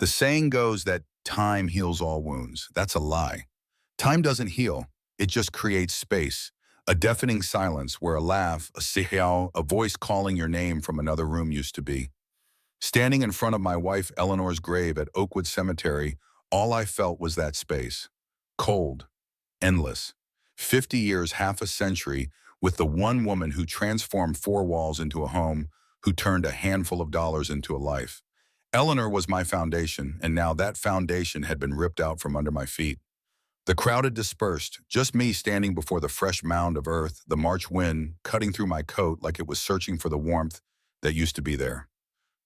The saying goes that time heals all wounds. That's a lie. Time doesn't heal. It just creates space, a deafening silence where a laugh, a sihyao, a voice calling your name from another room used to be. Standing in front of my wife Eleanor's grave at Oakwood Cemetery, all I felt was that space. Cold, endless. 50 years, half a century, with the one woman who transformed four walls into a home, who turned a handful of dollars into a life. Eleanor was my foundation, and now that foundation had been ripped out from under my feet. The crowd had dispersed, just me standing before the fresh mound of earth, the March wind cutting through my coat like it was searching for the warmth that used to be there.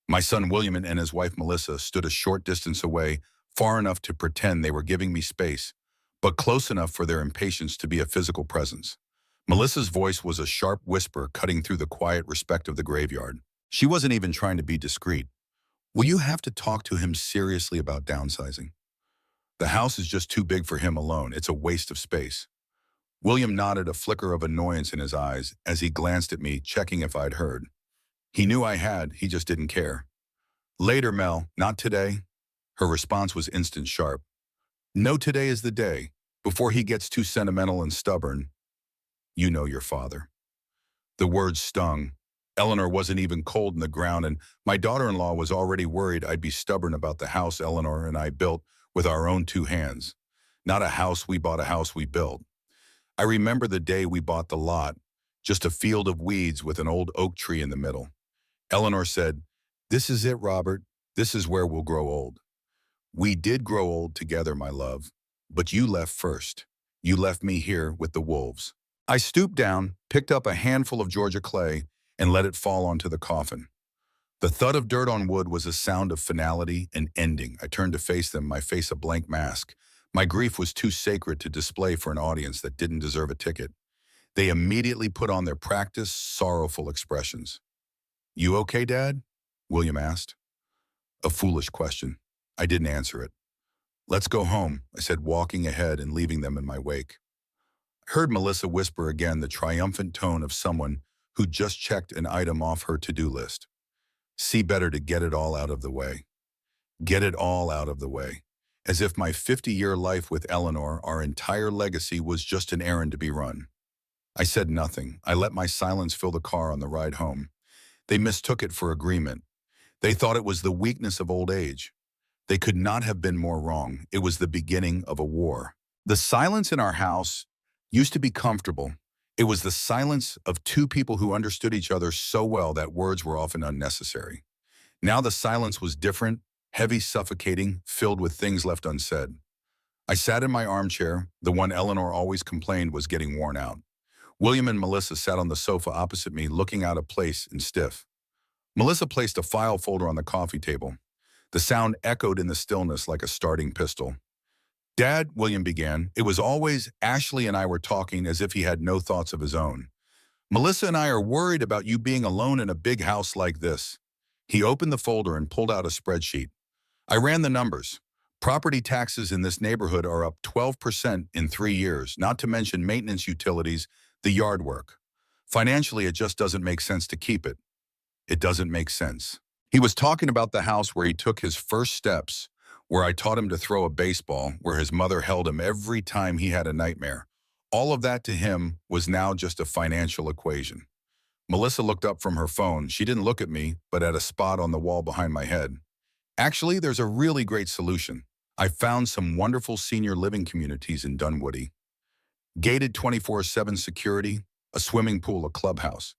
My son William and his wife Melissa stood a short distance away, far enough to pretend they were giving me space, but close enough for their impatience to be a physical presence. Melissa's voice was a sharp whisper cutting through the quiet respect of the graveyard. She wasn't even trying to be discreet. Will you have to talk to him seriously about downsizing? The house is just too big for him alone. It's a waste of space. William nodded, a flicker of annoyance in his eyes as he glanced at me, checking if I'd heard. He knew I had, he just didn't care. Later, Mel, not today. Her response was instant sharp. No, today is the day. Before he gets too sentimental and stubborn. You know your father. The words stung. Eleanor wasn't even cold in the ground, and my daughter-in-law was already worried I'd be stubborn about the house Eleanor and I built with our own two hands. Not a house we bought, a house we built. I remember the day we bought the lot, just a field of weeds with an old oak tree in the middle. Eleanor said, "This is it, Robert. This is where we'll grow old." We did grow old together, my love, but you left first. You left me here with the wolves. I stooped down, picked up a handful of Georgia clay, and let it fall onto the coffin. The thud of dirt on wood was a sound of finality and ending. I turned to face them, my face a blank mask. My grief was too sacred to display for an audience that didn't deserve a ticket. They immediately put on their practiced, sorrowful expressions. You okay, Dad? William asked. A foolish question. I didn't answer it. Let's go home, I said, walking ahead and leaving them in my wake. I heard Melissa whisper again, the triumphant tone of someone who just checked an item off her to-do list. See better to get it all out of the way. Get it all out of the way. As if my 50-year life with Eleanor, our entire legacy, was just an errand to be run. I said nothing. I let my silence fill the car on the ride home. They mistook it for agreement. They thought it was the weakness of old age. They could not have been more wrong. It was the beginning of a war. The silence in our house used to be comfortable. It was the silence of two people who understood each other so well that words were often unnecessary. Now the silence was different, heavy, suffocating, filled with things left unsaid. I sat in my armchair, the one Eleanor always complained was getting worn out. William and Melissa sat on the sofa opposite me, looking out of place and stiff. Melissa placed a file folder on the coffee table. The sound echoed in the stillness like a starting pistol. Dad, William began, it was always Ashley and I were talking as if he had no thoughts of his own. Melissa and I are worried about you being alone in a big house like this. He opened the folder and pulled out a spreadsheet. I ran the numbers. Property taxes in this neighborhood are up 12% in 3 years, not to mention maintenance utilities, the yard work. Financially, it just doesn't make sense to keep it. It doesn't make sense. He was talking about the house where he took his first steps, where I taught him to throw a baseball, where his mother held him every time he had a nightmare. All of that to him was now just a financial equation. Melissa looked up from her phone. She didn't look at me, but at a spot on the wall behind my head. Actually, there's a really great solution. I found some wonderful senior living communities in Dunwoody. Gated 24/7 security, a swimming pool, a clubhouse.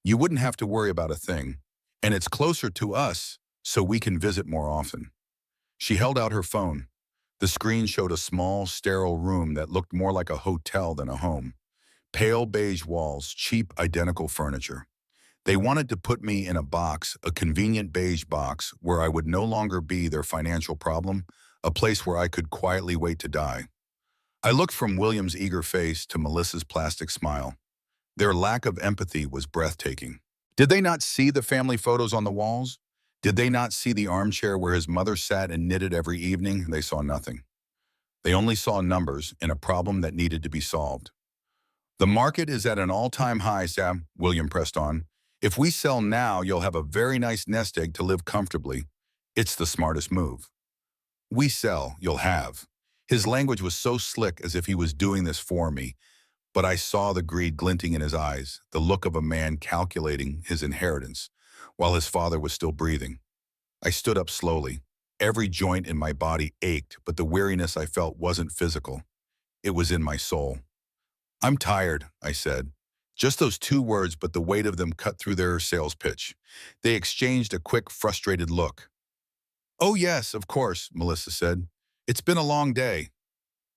You wouldn't have to worry about a thing. And it's closer to us, so we can visit more often. She held out her phone. The screen showed a small, sterile room that looked more like a hotel than a home. Pale beige walls, cheap, identical furniture. They wanted to put me in a box, a convenient beige box, where I would no longer be their financial problem, a place where I could quietly wait to die. I looked from William's eager face to Melissa's plastic smile. Their lack of empathy was breathtaking. Did they not see the family photos on the walls? Did they not see the armchair where his mother sat and knitted every evening? They saw nothing. They only saw numbers and a problem that needed to be solved. The market is at an all-time high, Sam, William pressed on. If we sell now, you'll have a very nice nest egg to live comfortably. It's the smartest move. We sell, you'll have. His language was so slick as if he was doing this for me, but I saw the greed glinting in his eyes, the look of a man calculating his inheritance, while his father was still breathing. I stood up slowly. Every joint in my body ached, but the weariness I felt wasn't physical. It was in my soul. I'm tired, I said. Just those two words, but the weight of them cut through their sales pitch. They exchanged a quick, frustrated look. Oh yes, of course, Melissa said. It's been a long day.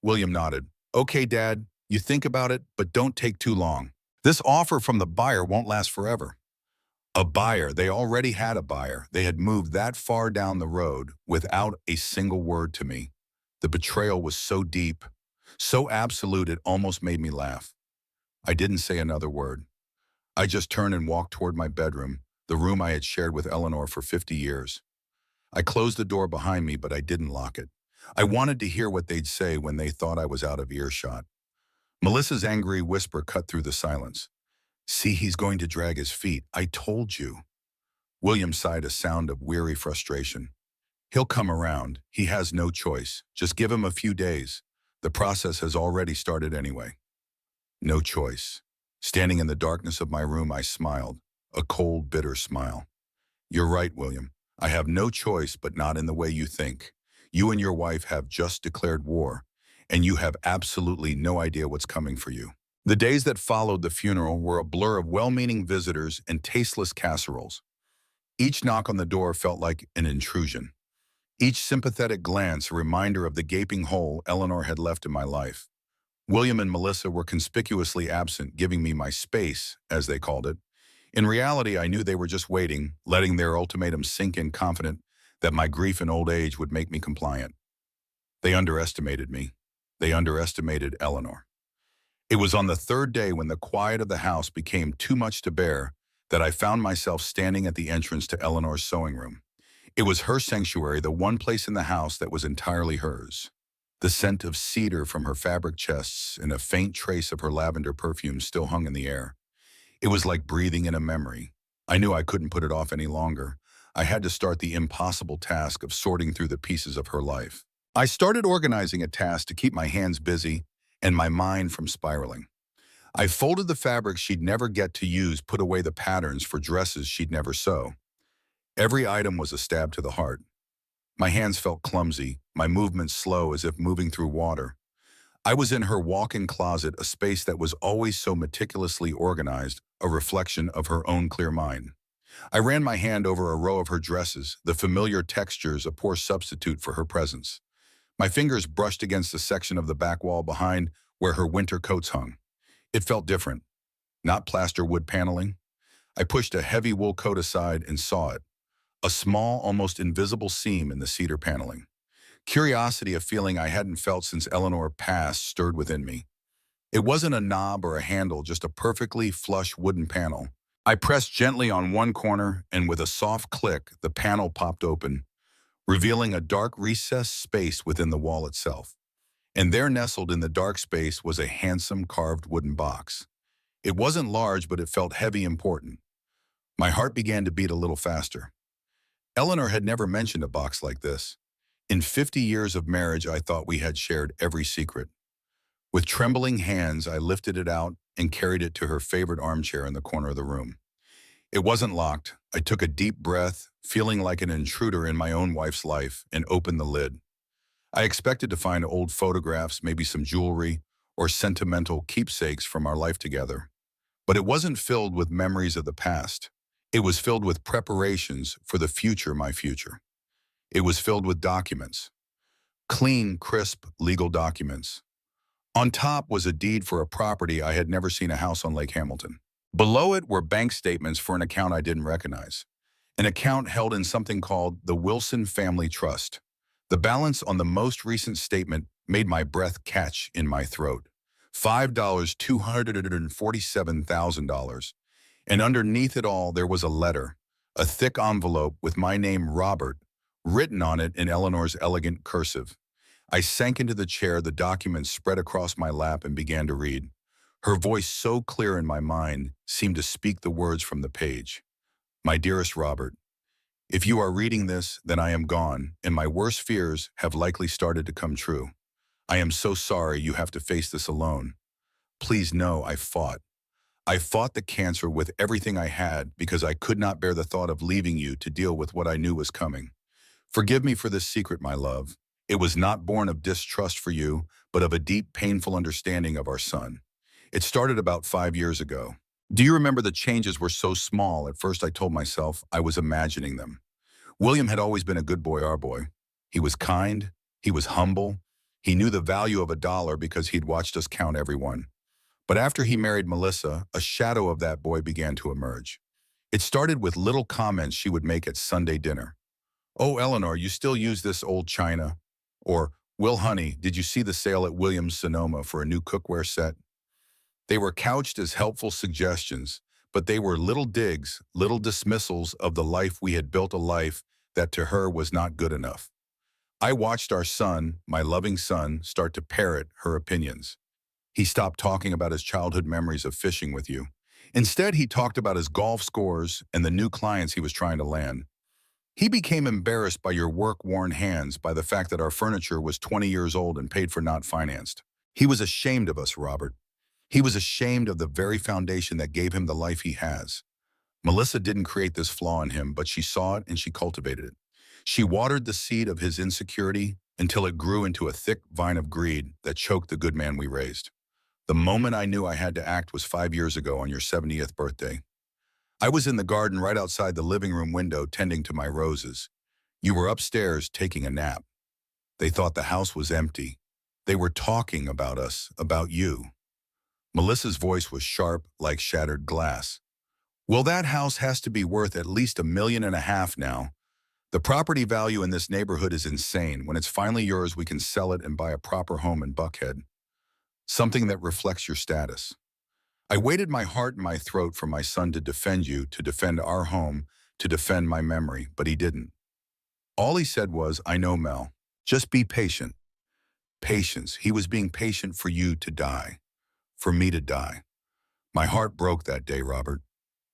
William nodded. Okay, Dad, you think about it, but don't take too long. This offer from the buyer won't last forever. A buyer. They already had a buyer. They had moved that far down the road without a single word to me. The betrayal was so deep, so absolute it almost made me laugh. I didn't say another word. I just turned and walked toward my bedroom, the room I had shared with Eleanor for 50 years. I closed the door behind me, but I didn't lock it. I wanted to hear what they'd say when they thought I was out of earshot. Melissa's angry whisper cut through the silence. See, he's going to drag his feet. I told you. William sighed a sound of weary frustration. He'll come around. He has no choice. Just give him a few days. The process has already started anyway. No choice. Standing in the darkness of my room, I smiled, a cold, bitter smile. You're right, William. I have no choice, but not in the way you think. You and your wife have just declared war, and you have absolutely no idea what's coming for you. The days that followed the funeral were a blur of well-meaning visitors and tasteless casseroles. Each knock on the door felt like an intrusion. Each sympathetic glance a reminder of the gaping hole Eleanor had left in my life. William and Melissa were conspicuously absent, giving me my space, as they called it. In reality, I knew they were just waiting, letting their ultimatum sink in, confident that my grief and old age would make me compliant. They underestimated me. They underestimated Eleanor. It was on the third day, when the quiet of the house became too much to bear, that I found myself standing at the entrance to Eleanor's sewing room. It was her sanctuary, the one place in the house that was entirely hers. The scent of cedar from her fabric chests and a faint trace of her lavender perfume still hung in the air. It was like breathing in a memory. I knew I couldn't put it off any longer. I had to start the impossible task of sorting through the pieces of her life. I started organizing a task to keep my hands busy and my mind from spiraling. I folded the fabric she'd never get to use, put away the patterns for dresses she'd never sew. Every item was a stab to the heart. My hands felt clumsy, my movements slow as if moving through water. I was in her walk-in closet, a space that was always so meticulously organized, a reflection of her own clear mind. I ran my hand over a row of her dresses, the familiar textures a poor substitute for her presence. My fingers brushed against a section of the back wall behind where her winter coats hung. It felt different, not plaster wood paneling. I pushed a heavy wool coat aside and saw it, a small, almost invisible seam in the cedar paneling. Curiosity, a feeling I hadn't felt since Eleanor passed, stirred within me. It wasn't a knob or a handle, just a perfectly flush wooden panel. I pressed gently on one corner, and with a soft click, the panel popped open, revealing a dark recessed space within the wall itself. And there, nestled in the dark space, was a handsome carved wooden box. It wasn't large, but it felt heavy, important. My heart began to beat a little faster. Eleanor had never mentioned a box like this. In 50 years of marriage, I thought we had shared every secret. With trembling hands, I lifted it out and carried it to her favorite armchair in the corner of the room. It wasn't locked. I took a deep breath, feeling like an intruder in my own wife's life, and opened the lid. I expected to find old photographs, maybe some jewelry, or sentimental keepsakes from our life together. But it wasn't filled with memories of the past. It was filled with preparations for the future, my future. It was filled with documents. Clean, crisp, legal documents. On top was a deed for a property I had never seen, a house on Lake Hamilton. Below it were bank statements for an account I didn't recognize. An account held in something called the Wilson Family Trust. The balance on the most recent statement made my breath catch in my throat. $247,000. And underneath it all, there was a letter, a thick envelope with my name, Robert, written on it in Eleanor's elegant cursive. I sank into the chair, the document spread across my lap, and began to read. Her voice, so clear in my mind, seemed to speak the words from the page. My dearest Robert, If you are reading this, then I am gone, and my worst fears have likely started to come true. I am so sorry you have to face this alone. Please know I fought. I fought the cancer with everything I had because I could not bear the thought of leaving you to deal with what I knew was coming. Forgive me for this secret, my love. It was not born of distrust for you, but of a deep, painful understanding of our son. It started about 5 years ago. Do you remember the changes were so small? At first I told myself I was imagining them. William had always been a good boy, our boy. He was kind, he was humble, he knew the value of a dollar because he'd watched us count every one. But after he married Melissa, a shadow of that boy began to emerge. It started with little comments she would make at Sunday dinner. "Oh, Eleanor, you still use this old china?" Or, "Will, honey, did you see the sale at Williams Sonoma for a new cookware set?" They were couched as helpful suggestions, but they were little digs, little dismissals of the life we had built, a life that to her was not good enough. I watched our son, my loving son, start to parrot her opinions. He stopped talking about his childhood memories of fishing with you. Instead, he talked about his golf scores and the new clients he was trying to land. He became embarrassed by your work-worn hands, by the fact that our furniture was 20 years old and paid for, not financed. He was ashamed of us, Robert. He was ashamed of the very foundation that gave him the life he has. Melissa didn't create this flaw in him, but she saw it and she cultivated it. She watered the seed of his insecurity until it grew into a thick vine of greed that choked the good man we raised. The moment I knew I had to act was 5 years ago on your 70th birthday. I was in the garden right outside the living room window tending to my roses. You were upstairs taking a nap. They thought the house was empty. They were talking about us, about you. Melissa's voice was sharp like shattered glass. "Well, that house has to be worth at least $1.5 million now. The property value in this neighborhood is insane. When it's finally yours, we can sell it and buy a proper home in Buckhead. Something that reflects your status." I waited my heart in my throat for my son to defend you, to defend our home, to defend my memory, but he didn't. All he said was, "I know, Mel. Just be patient." Patience. He was being patient for you to die, for me to die. My heart broke that day, Robert.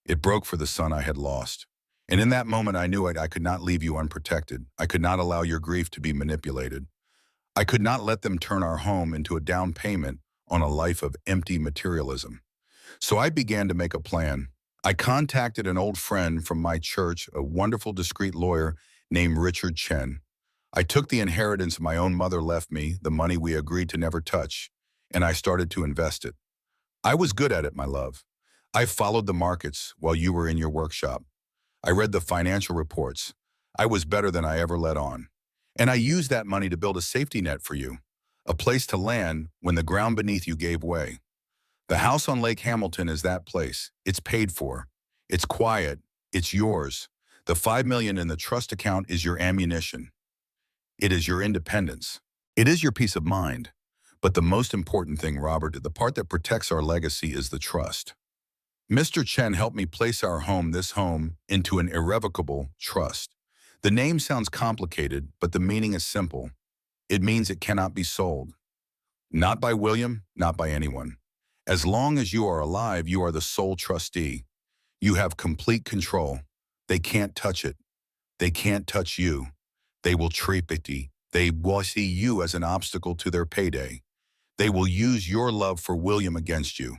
It broke for the son I had lost. And in that moment, I knew I could not leave you unprotected. I could not allow your grief to be manipulated. I could not let them turn our home into a down payment on a life of empty materialism. So I began to make a plan. I contacted an old friend from my church, a wonderful, discreet lawyer named Richard Chen. I took the inheritance my own mother left me, the money we agreed to never touch, and I started to invest it. I was good at it, my love. I followed the markets while you were in your workshop. I read the financial reports. I was better than I ever let on. And I used that money to build a safety net for you, a place to land when the ground beneath you gave way. The house on Lake Hamilton is that place. It's paid for. It's quiet. It's yours. The $5 million in the trust account is your ammunition. It is your independence. It is your peace of mind. But the most important thing, Robert, the part that protects our legacy, is the trust. Mr. Chen helped me place our home, this home, into an irrevocable trust. The name sounds complicated, but the meaning is simple. It means it cannot be sold. Not by William, not by anyone. As long as you are alive, you are the sole trustee. You have complete control. They can't touch it. They can't touch you. They will treat it. They will see you as an obstacle to their payday. They will use your love for William against you.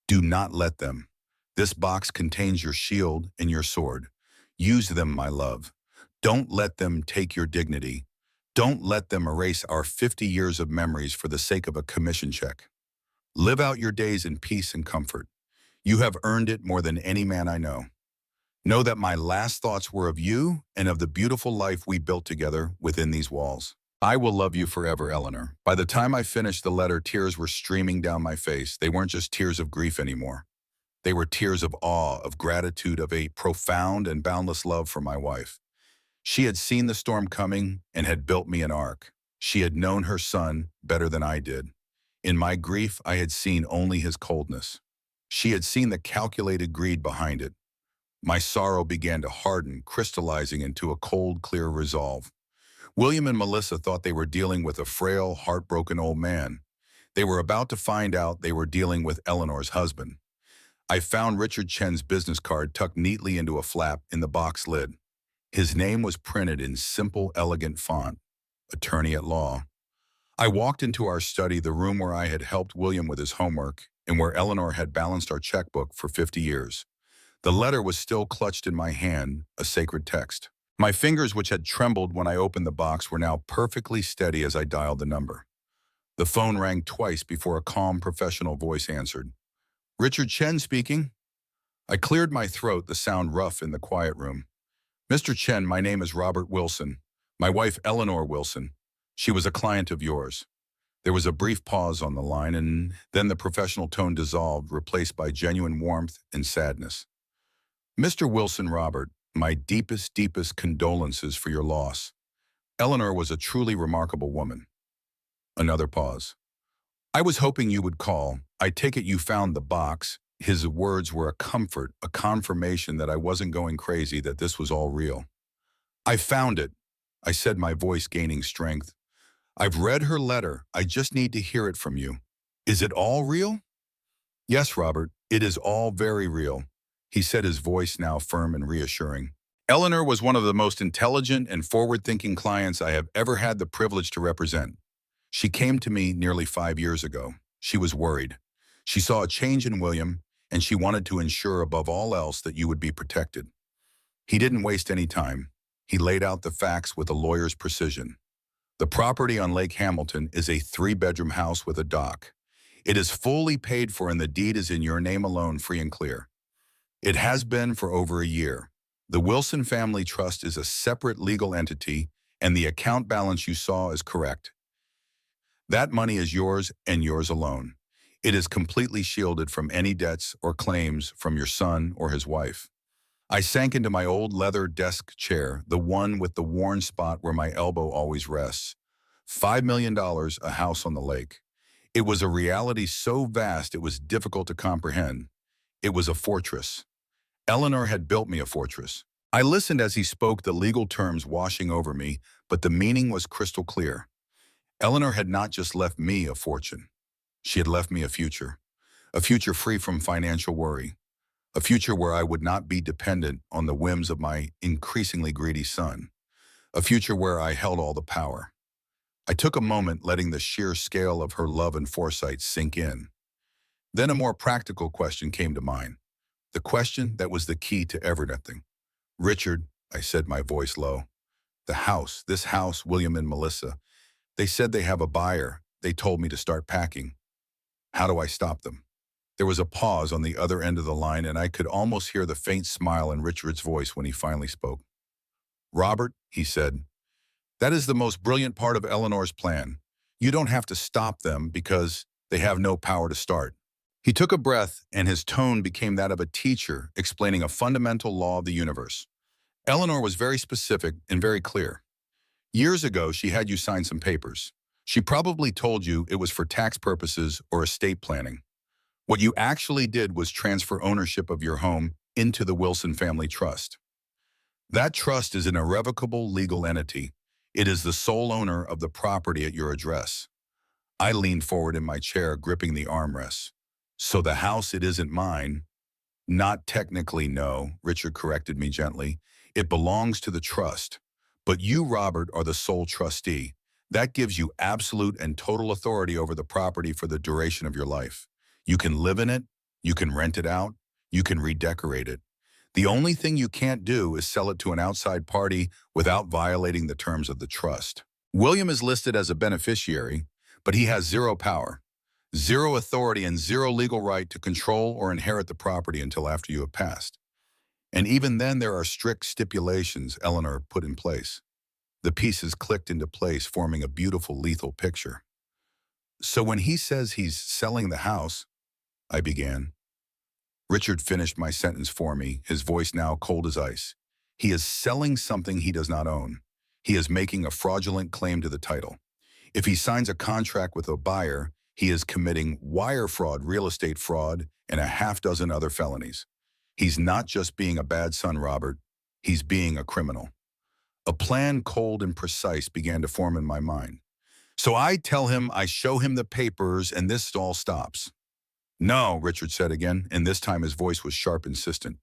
Do not let them. This box contains your shield and your sword. Use them, my love. Don't let them take your dignity. Don't let them erase our 50 years of memories for the sake of a commission check. Live out your days in peace and comfort. You have earned it more than any man I know. Know that my last thoughts were of you and of the beautiful life we built together within these walls. I will love you forever, Eleanor. By the time I finished the letter, tears were streaming down my face. They weren't just tears of grief anymore. They were tears of awe, of gratitude, of a profound and boundless love for my wife. She had seen the storm coming and had built me an ark. She had known her son better than I did. In my grief, I had seen only his coldness. She had seen the calculated greed behind it. My sorrow began to harden, crystallizing into a cold, clear resolve. William and Melissa thought they were dealing with a frail, heartbroken old man. They were about to find out they were dealing with Eleanor's husband. I found Richard Chen's business card tucked neatly into a flap in the box lid. His name was printed in simple, elegant font, attorney at law. I walked into our study, the room where I had helped William with his homework and where Eleanor had balanced our checkbook for 50 years. The letter was still clutched in my hand, a sacred text. My fingers, which had trembled when I opened the box, were now perfectly steady as I dialed the number. The phone rang twice before a calm, professional voice answered. Richard Chen speaking. I cleared my throat, the sound rough in the quiet room. Mr. Chen, my name is Robert Wilson. My wife, Eleanor Wilson. She was a client of yours. There was a brief pause on the line, and then the professional tone dissolved, replaced by genuine warmth and sadness. Mr. Wilson, Robert, my deepest condolences for your loss. Eleanor was a truly remarkable woman. Another pause. I was hoping you would call. I take it you found the box. His words were a comfort, a confirmation that I wasn't going crazy, that this was all real. I found it, I said, my voice gaining strength. I've read her letter. I just need to hear it from you. Is it all real? Yes, Robert, it is all very real, he said, his voice now firm and reassuring. Eleanor was one of the most intelligent and forward-thinking clients I have ever had the privilege to represent. She came to me nearly 5 years ago. She was worried. She saw a change in William, and she wanted to ensure above all else that you would be protected. He didn't waste any time. He laid out the facts with a lawyer's precision. The property on Lake Hamilton is a 3-bedroom house with a dock. It is fully paid for and the deed is in your name alone, free and clear. It has been for over a year. The Wilson Family Trust is a separate legal entity, and the account balance you saw is correct. That money is yours and yours alone. It is completely shielded from any debts or claims from your son or his wife. I sank into my old leather desk chair, the one with the worn spot where my elbow always rests. $5 million, a house on the lake. It was a reality so vast it was difficult to comprehend. It was a fortress. Eleanor had built me a fortress. I listened as he spoke, the legal terms washing over me, but the meaning was crystal clear. Eleanor had not just left me a fortune. She had left me a future free from financial worry, a future where I would not be dependent on the whims of my increasingly greedy son, a future where I held all the power. I took a moment, letting the sheer scale of her love and foresight sink in. Then a more practical question came to mind, the question that was the key to everything. Richard, I said, my voice low, this house, William and Melissa, they said they have a buyer. They told me to start packing. How do I stop them? There was a pause on the other end of the line, and I could almost hear the faint smile in Richard's voice when he finally spoke. Robert, he said, that is the most brilliant part of Eleanor's plan. You don't have to stop them because they have no power to start. He took a breath, and his tone became that of a teacher explaining a fundamental law of the universe. Eleanor was very specific and very clear. Years ago, she had you sign some papers. She probably told you it was for tax purposes or estate planning. What you actually did was transfer ownership of your home into the Wilson Family Trust. That trust is an irrevocable legal entity. It is the sole owner of the property at your address. I leaned forward in my chair, gripping the armrests. So the house, it isn't mine. Not technically, no, Richard corrected me gently. It belongs to the trust. But you, Robert, are the sole trustee. That gives you absolute and total authority over the property for the duration of your life. You can live in it, you can rent it out, you can redecorate it. The only thing you can't do is sell it to an outside party without violating the terms of the trust. William is listed as a beneficiary, but he has zero power, zero authority, and zero legal right to control or inherit the property until after you have passed. And even then, there are strict stipulations Eleanor put in place. The pieces clicked into place, forming a beautiful, lethal picture. So when he says he's selling the house, I began. Richard finished my sentence for me, his voice now cold as ice. He is selling something he does not own. He is making a fraudulent claim to the title. If he signs a contract with a buyer, he is committing wire fraud, real estate fraud, and a half-dozen other felonies. He's not just being a bad son, Robert. He's being a criminal. A plan, cold and precise, began to form in my mind. So I tell him, I show him the papers, and this all stops. No, Richard said again, and this time his voice was sharp, insistent.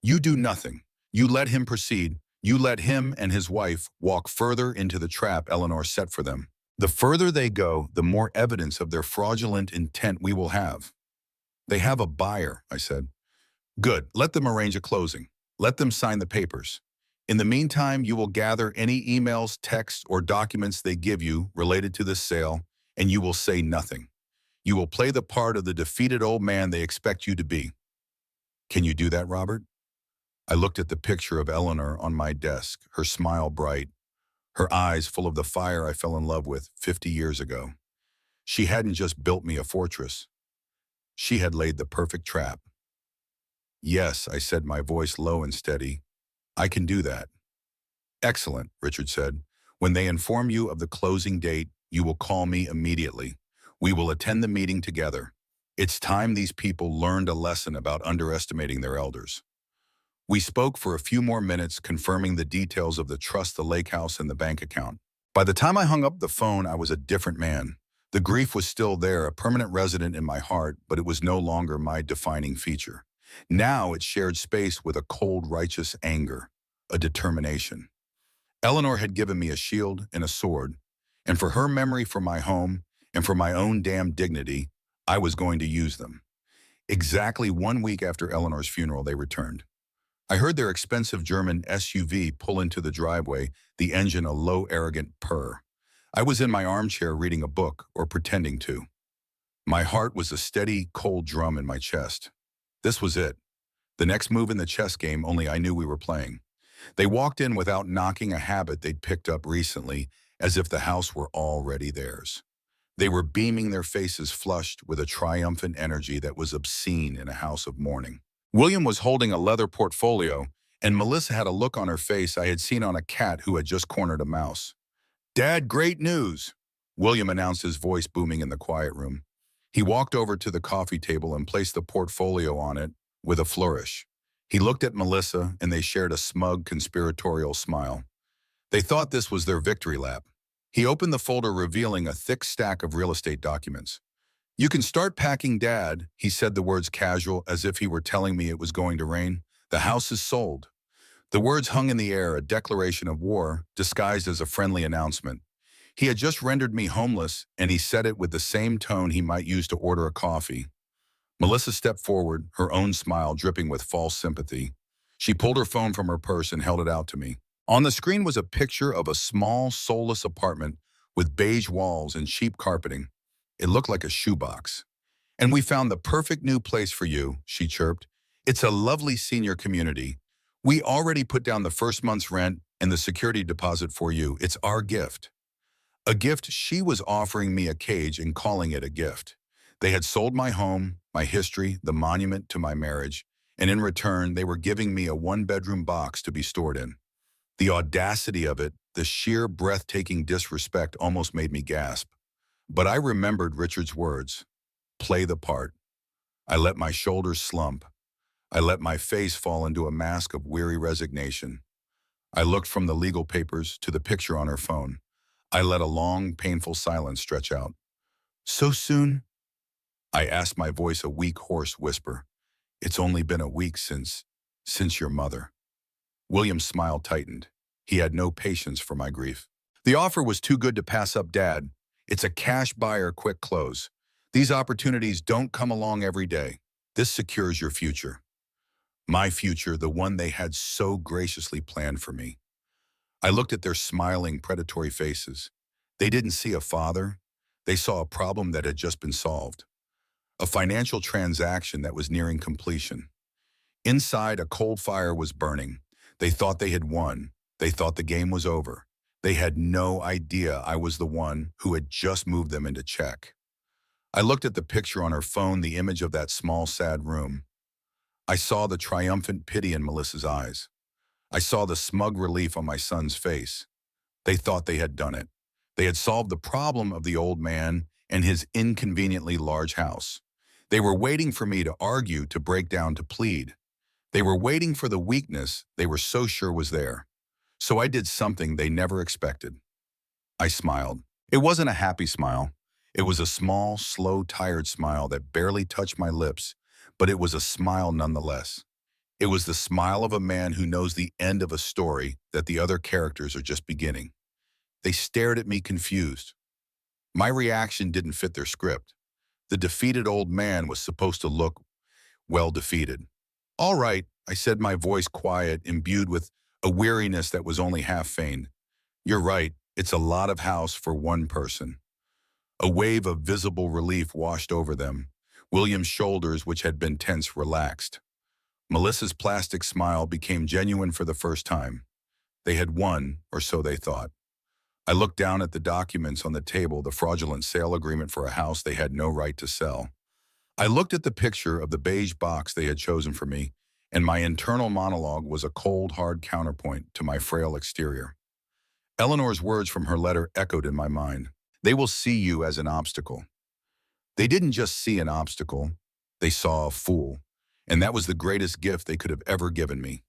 You do nothing. You let him proceed. You let him and his wife walk further into the trap Eleanor set for them. The further they go, the more evidence of their fraudulent intent we will have. They have a buyer, I said. Good, let them arrange a closing. Let them sign the papers. In the meantime, you will gather any emails, texts, or documents they give you related to this sale, and you will say nothing. You will play the part of the defeated old man they expect you to be. Can you do that, Robert? I looked at the picture of Eleanor on my desk, her smile bright, her eyes full of the fire I fell in love with 50 years ago. She hadn't just built me a fortress. She had laid the perfect trap. Yes, I said, my voice low and steady. I can do that. Excellent, Richard said. When they inform you of the closing date, you will call me immediately. We will attend the meeting together. It's time these people learned a lesson about underestimating their elders. We spoke for a few more minutes, confirming the details of the trust, the lake house, and the bank account. By the time I hung up the phone, I was a different man. The grief was still there, a permanent resident in my heart, but it was no longer my defining feature. Now it shared space with a cold, righteous anger, a determination. Eleanor had given me a shield and a sword, and for her memory, for my home, and for my own damn dignity, I was going to use them. Exactly 1 week after Eleanor's funeral, they returned. I heard their expensive German SUV pull into the driveway, the engine a low, arrogant purr. I was in my armchair reading a book, or pretending to. My heart was a steady, cold drum in my chest. This was it. The next move in the chess game, only I knew we were playing. They walked in without knocking, a habit they'd picked up recently, as if the house were already theirs. They were beaming, their faces flushed with a triumphant energy that was obscene in a house of mourning. William was holding a leather portfolio, and Melissa had a look on her face I had seen on a cat who had just cornered a mouse. "Dad, great news!" William announced, his voice booming in the quiet room. He walked over to the coffee table and placed the portfolio on it with a flourish. He looked at Melissa, and they shared a smug, conspiratorial smile. They thought this was their victory lap. He opened the folder, revealing a thick stack of real estate documents. "You can start packing, Dad," he said, the words casual, as if he were telling me it was going to rain. "The house is sold." The words hung in the air, a declaration of war, disguised as a friendly announcement. He had just rendered me homeless, and he said it with the same tone he might use to order a coffee. Melissa stepped forward, her own smile dripping with false sympathy. She pulled her phone from her purse and held it out to me. On the screen was a picture of a small, soulless apartment with beige walls and cheap carpeting. It looked like a shoebox. "And we found the perfect new place for you," she chirped. "It's a lovely senior community. We already put down the first month's rent and the security deposit for you. It's our gift." A gift. She was offering me a cage and calling it a gift. They had sold my home, my history, the monument to my marriage, and in return, they were giving me a one-bedroom box to be stored in. The audacity of it, the sheer breathtaking disrespect almost made me gasp. But I remembered Richard's words, "Play the part." I let my shoulders slump. I let my face fall into a mask of weary resignation. I looked from the legal papers to the picture on her phone. I let a long, painful silence stretch out. "So soon?" I asked, my voice a weak, hoarse whisper. "It's only been a week since your mother." William's smile tightened. He had no patience for my grief. "The offer was too good to pass up, Dad. It's a cash buyer, quick close. These opportunities don't come along every day. This secures your future." My future, the one they had so graciously planned for me. I looked at their smiling, predatory faces. They didn't see a father. They saw a problem that had just been solved. A financial transaction that was nearing completion. Inside, a cold fire was burning. They thought they had won. They thought the game was over. They had no idea I was the one who had just moved them into check. I looked at the picture on her phone, the image of that small, sad room. I saw the triumphant pity in Melissa's eyes. I saw the smug relief on my son's face. They thought they had done it. They had solved the problem of the old man and his inconveniently large house. They were waiting for me to argue, to break down, to plead. They were waiting for the weakness they were so sure was there. So I did something they never expected. I smiled. It wasn't a happy smile. It was a small, slow, tired smile that barely touched my lips, but it was a smile nonetheless. It was the smile of a man who knows the end of a story that the other characters are just beginning. They stared at me confused. My reaction didn't fit their script. The defeated old man was supposed to look, well, defeated. All right, I said, my voice quiet, imbued with a weariness that was only half feigned. You're right, it's a lot of house for one person. A wave of visible relief washed over them. William's shoulders, which had been tense, relaxed. Melissa's plastic smile became genuine for the first time. They had won, or so they thought. I looked down at the documents on the table, the fraudulent sale agreement for a house they had no right to sell. I looked at the picture of the beige box they had chosen for me, and my internal monologue was a cold, hard counterpoint to my frail exterior. Eleanor's words from her letter echoed in my mind. They will see you as an obstacle. They didn't just see an obstacle, they saw a fool, and that was the greatest gift they could have ever given me.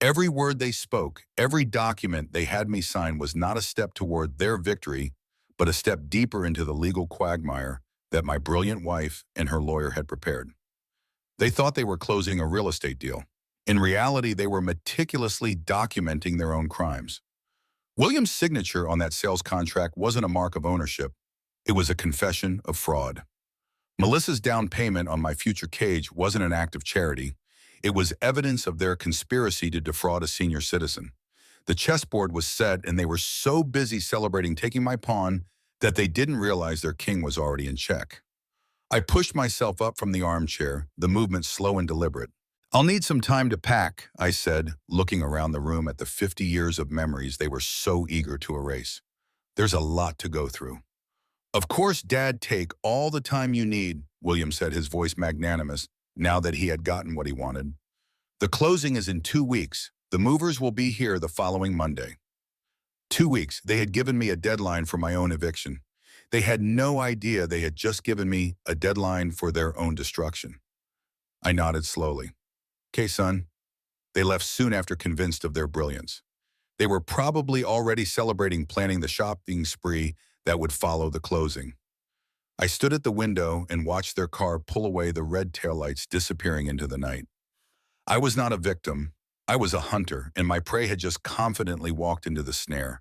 Every word they spoke, every document they had me sign was not a step toward their victory, but a step deeper into the legal quagmire that my brilliant wife and her lawyer had prepared. They thought they were closing a real estate deal. In reality, they were meticulously documenting their own crimes. William's signature on that sales contract wasn't a mark of ownership. It was a confession of fraud. Melissa's down payment on my future cage wasn't an act of charity. It was evidence of their conspiracy to defraud a senior citizen. The chessboard was set, and they were so busy celebrating taking my pawn that they didn't realize their king was already in check. I pushed myself up from the armchair, the movement slow and deliberate. I'll need some time to pack, I said, looking around the room at the 50 years of memories they were so eager to erase. There's a lot to go through. Of course, Dad, take all the time you need, William said, his voice magnanimous, now that he had gotten what he wanted. The closing is in 2 weeks. The movers will be here the following Monday. 2 weeks. They had given me a deadline for my own eviction. They had no idea they had just given me a deadline for their own destruction. I nodded slowly. Okay, son. They left soon after, convinced of their brilliance. They were probably already celebrating planning the shopping spree that would follow the closing. I stood at the window and watched their car pull away, the red taillights disappearing into the night. I was not a victim. I was a hunter, and my prey had just confidently walked into the snare.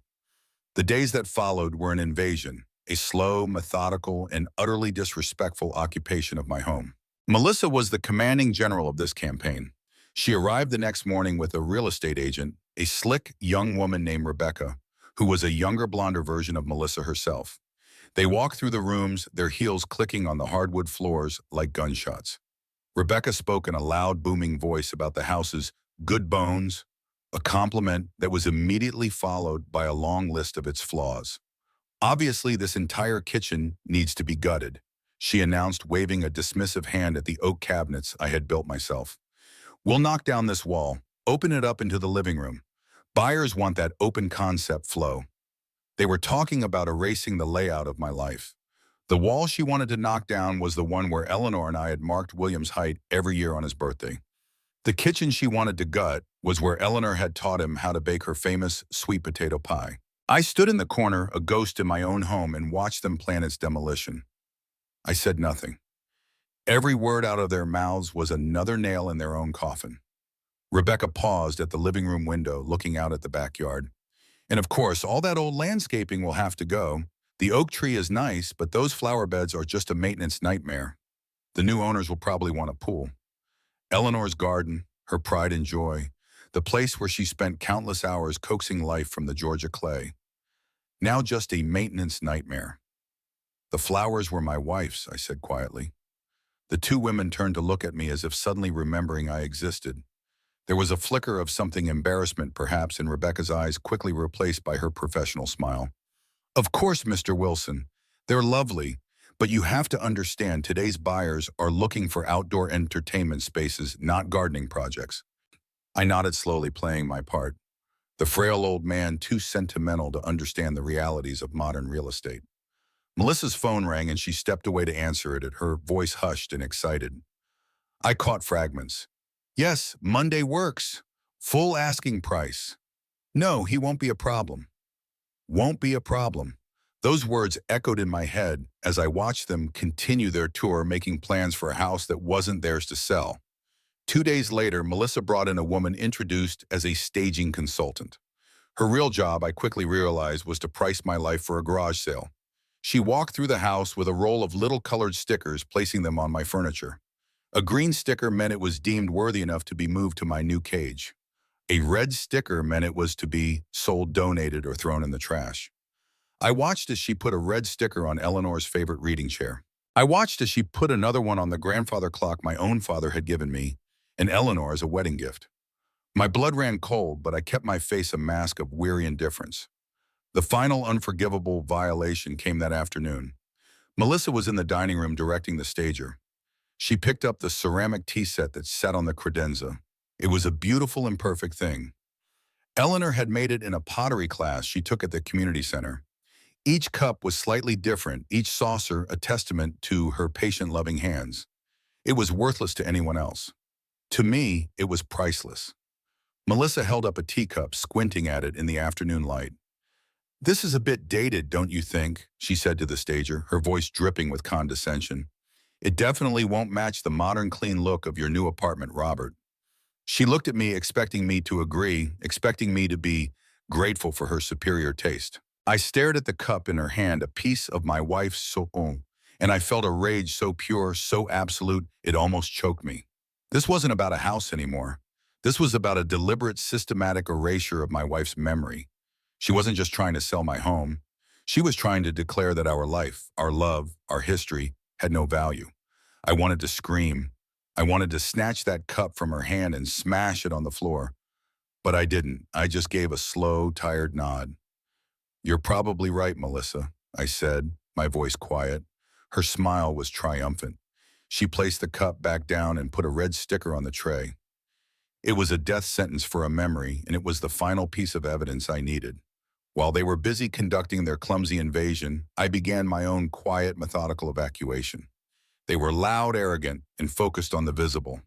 The days that followed were an invasion, a slow, methodical, and utterly disrespectful occupation of my home. Melissa was the commanding general of this campaign. She arrived the next morning with a real estate agent, a slick young woman named Rebecca, who was a younger, blonder version of Melissa herself. They walked through the rooms, their heels clicking on the hardwood floors like gunshots. Rebecca spoke in a loud, booming voice about the house's good bones, a compliment that was immediately followed by a long list of its flaws. Obviously, this entire kitchen needs to be gutted, she announced, waving a dismissive hand at the oak cabinets I had built myself. We'll knock down this wall, open it up into the living room. Buyers want that open concept flow. They were talking about erasing the layout of my life. The wall she wanted to knock down was the one where Eleanor and I had marked William's height every year on his birthday. The kitchen she wanted to gut was where Eleanor had taught him how to bake her famous sweet potato pie. I stood in the corner, a ghost in my own home, and watched them plan its demolition. I said nothing. Every word out of their mouths was another nail in their own coffin. Rebecca paused at the living room window, looking out at the backyard. And of course, all that old landscaping will have to go. The oak tree is nice, but those flower beds are just a maintenance nightmare. The new owners will probably want a pool. Eleanor's garden, her pride and joy, the place where she spent countless hours coaxing life from the Georgia clay. Now just a maintenance nightmare. The flowers were my wife's, I said quietly. The two women turned to look at me as if suddenly remembering I existed. There was a flicker of something, embarrassment perhaps, in Rebecca's eyes, quickly replaced by her professional smile. Of course, Mr. Wilson. They're lovely, but you have to understand today's buyers are looking for outdoor entertainment spaces, not gardening projects. I nodded slowly, playing my part. The frail old man, too sentimental to understand the realities of modern real estate. Melissa's phone rang and she stepped away to answer it, her voice hushed and excited. I caught fragments. Yes, Monday works. Full asking price. No, he won't be a problem. Won't be a problem. Those words echoed in my head as I watched them continue their tour, making plans for a house that wasn't theirs to sell. 2 days later, Melissa brought in a woman introduced as a staging consultant. Her real job, I quickly realized, was to price my life for a garage sale. She walked through the house with a roll of little colored stickers, placing them on my furniture. A green sticker meant it was deemed worthy enough to be moved to my new cage. A red sticker meant it was to be sold, donated, or thrown in the trash. I watched as she put a red sticker on Eleanor's favorite reading chair. I watched as she put another one on the grandfather clock my own father had given me, and Eleanor as a wedding gift. My blood ran cold, but I kept my face a mask of weary indifference. The final unforgivable violation came that afternoon. Melissa was in the dining room directing the stager. She picked up the ceramic tea set that sat on the credenza. It was a beautiful and perfect thing. Eleanor had made it in a pottery class she took at the community center. Each cup was slightly different, each saucer a testament to her patient, loving hands. It was worthless to anyone else. To me, it was priceless. Melissa held up a teacup, squinting at it in the afternoon light. "This is a bit dated, don't you think?" she said to the stager, her voice dripping with condescension. "It definitely won't match the modern, clean look of your new apartment, Robert." She looked at me, expecting me to agree, expecting me to be grateful for her superior taste. I stared at the cup in her hand, a piece of my wife's soul, and I felt a rage so pure, so absolute, it almost choked me. This wasn't about a house anymore. This was about a deliberate, systematic erasure of my wife's memory. She wasn't just trying to sell my home. She was trying to declare that our life, our love, our history had no value. I wanted to scream. I wanted to snatch that cup from her hand and smash it on the floor. But I didn't. I just gave a slow, tired nod. "You're probably right, Melissa," I said, my voice quiet. Her smile was triumphant. She placed the cup back down and put a red sticker on the tray. It was a death sentence for a memory, and it was the final piece of evidence I needed. While they were busy conducting their clumsy invasion, I began my own quiet, methodical evacuation. They were loud, arrogant, and focused on the visible.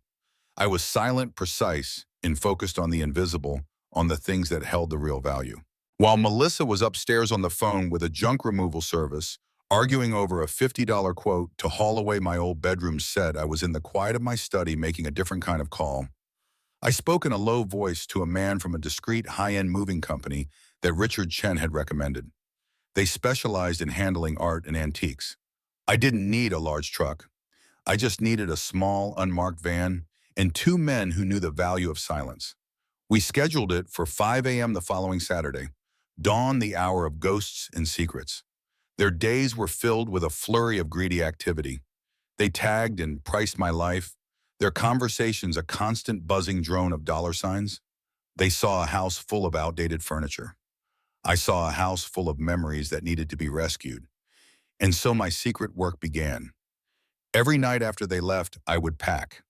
I was silent, precise, and focused on the invisible, on the things that held the real value. While Melissa was upstairs on the phone with a junk removal service, arguing over a $50 quote to haul away my old bedroom set, I was in the quiet of my study making a different kind of call. I spoke in a low voice to a man from a discreet high-end moving company that Richard Chen had recommended. They specialized in handling art and antiques. I didn't need a large truck. I just needed a small, unmarked van and two men who knew the value of silence. We scheduled it for 5 a.m. the following Saturday, dawn, the hour of ghosts and secrets. Their days were filled with a flurry of greedy activity. They tagged and priced my life, their conversations a constant buzzing drone of dollar signs. They saw a house full of outdated furniture. I saw a house full of memories that needed to be rescued. And so my secret work began. Every night after they left, I would pack.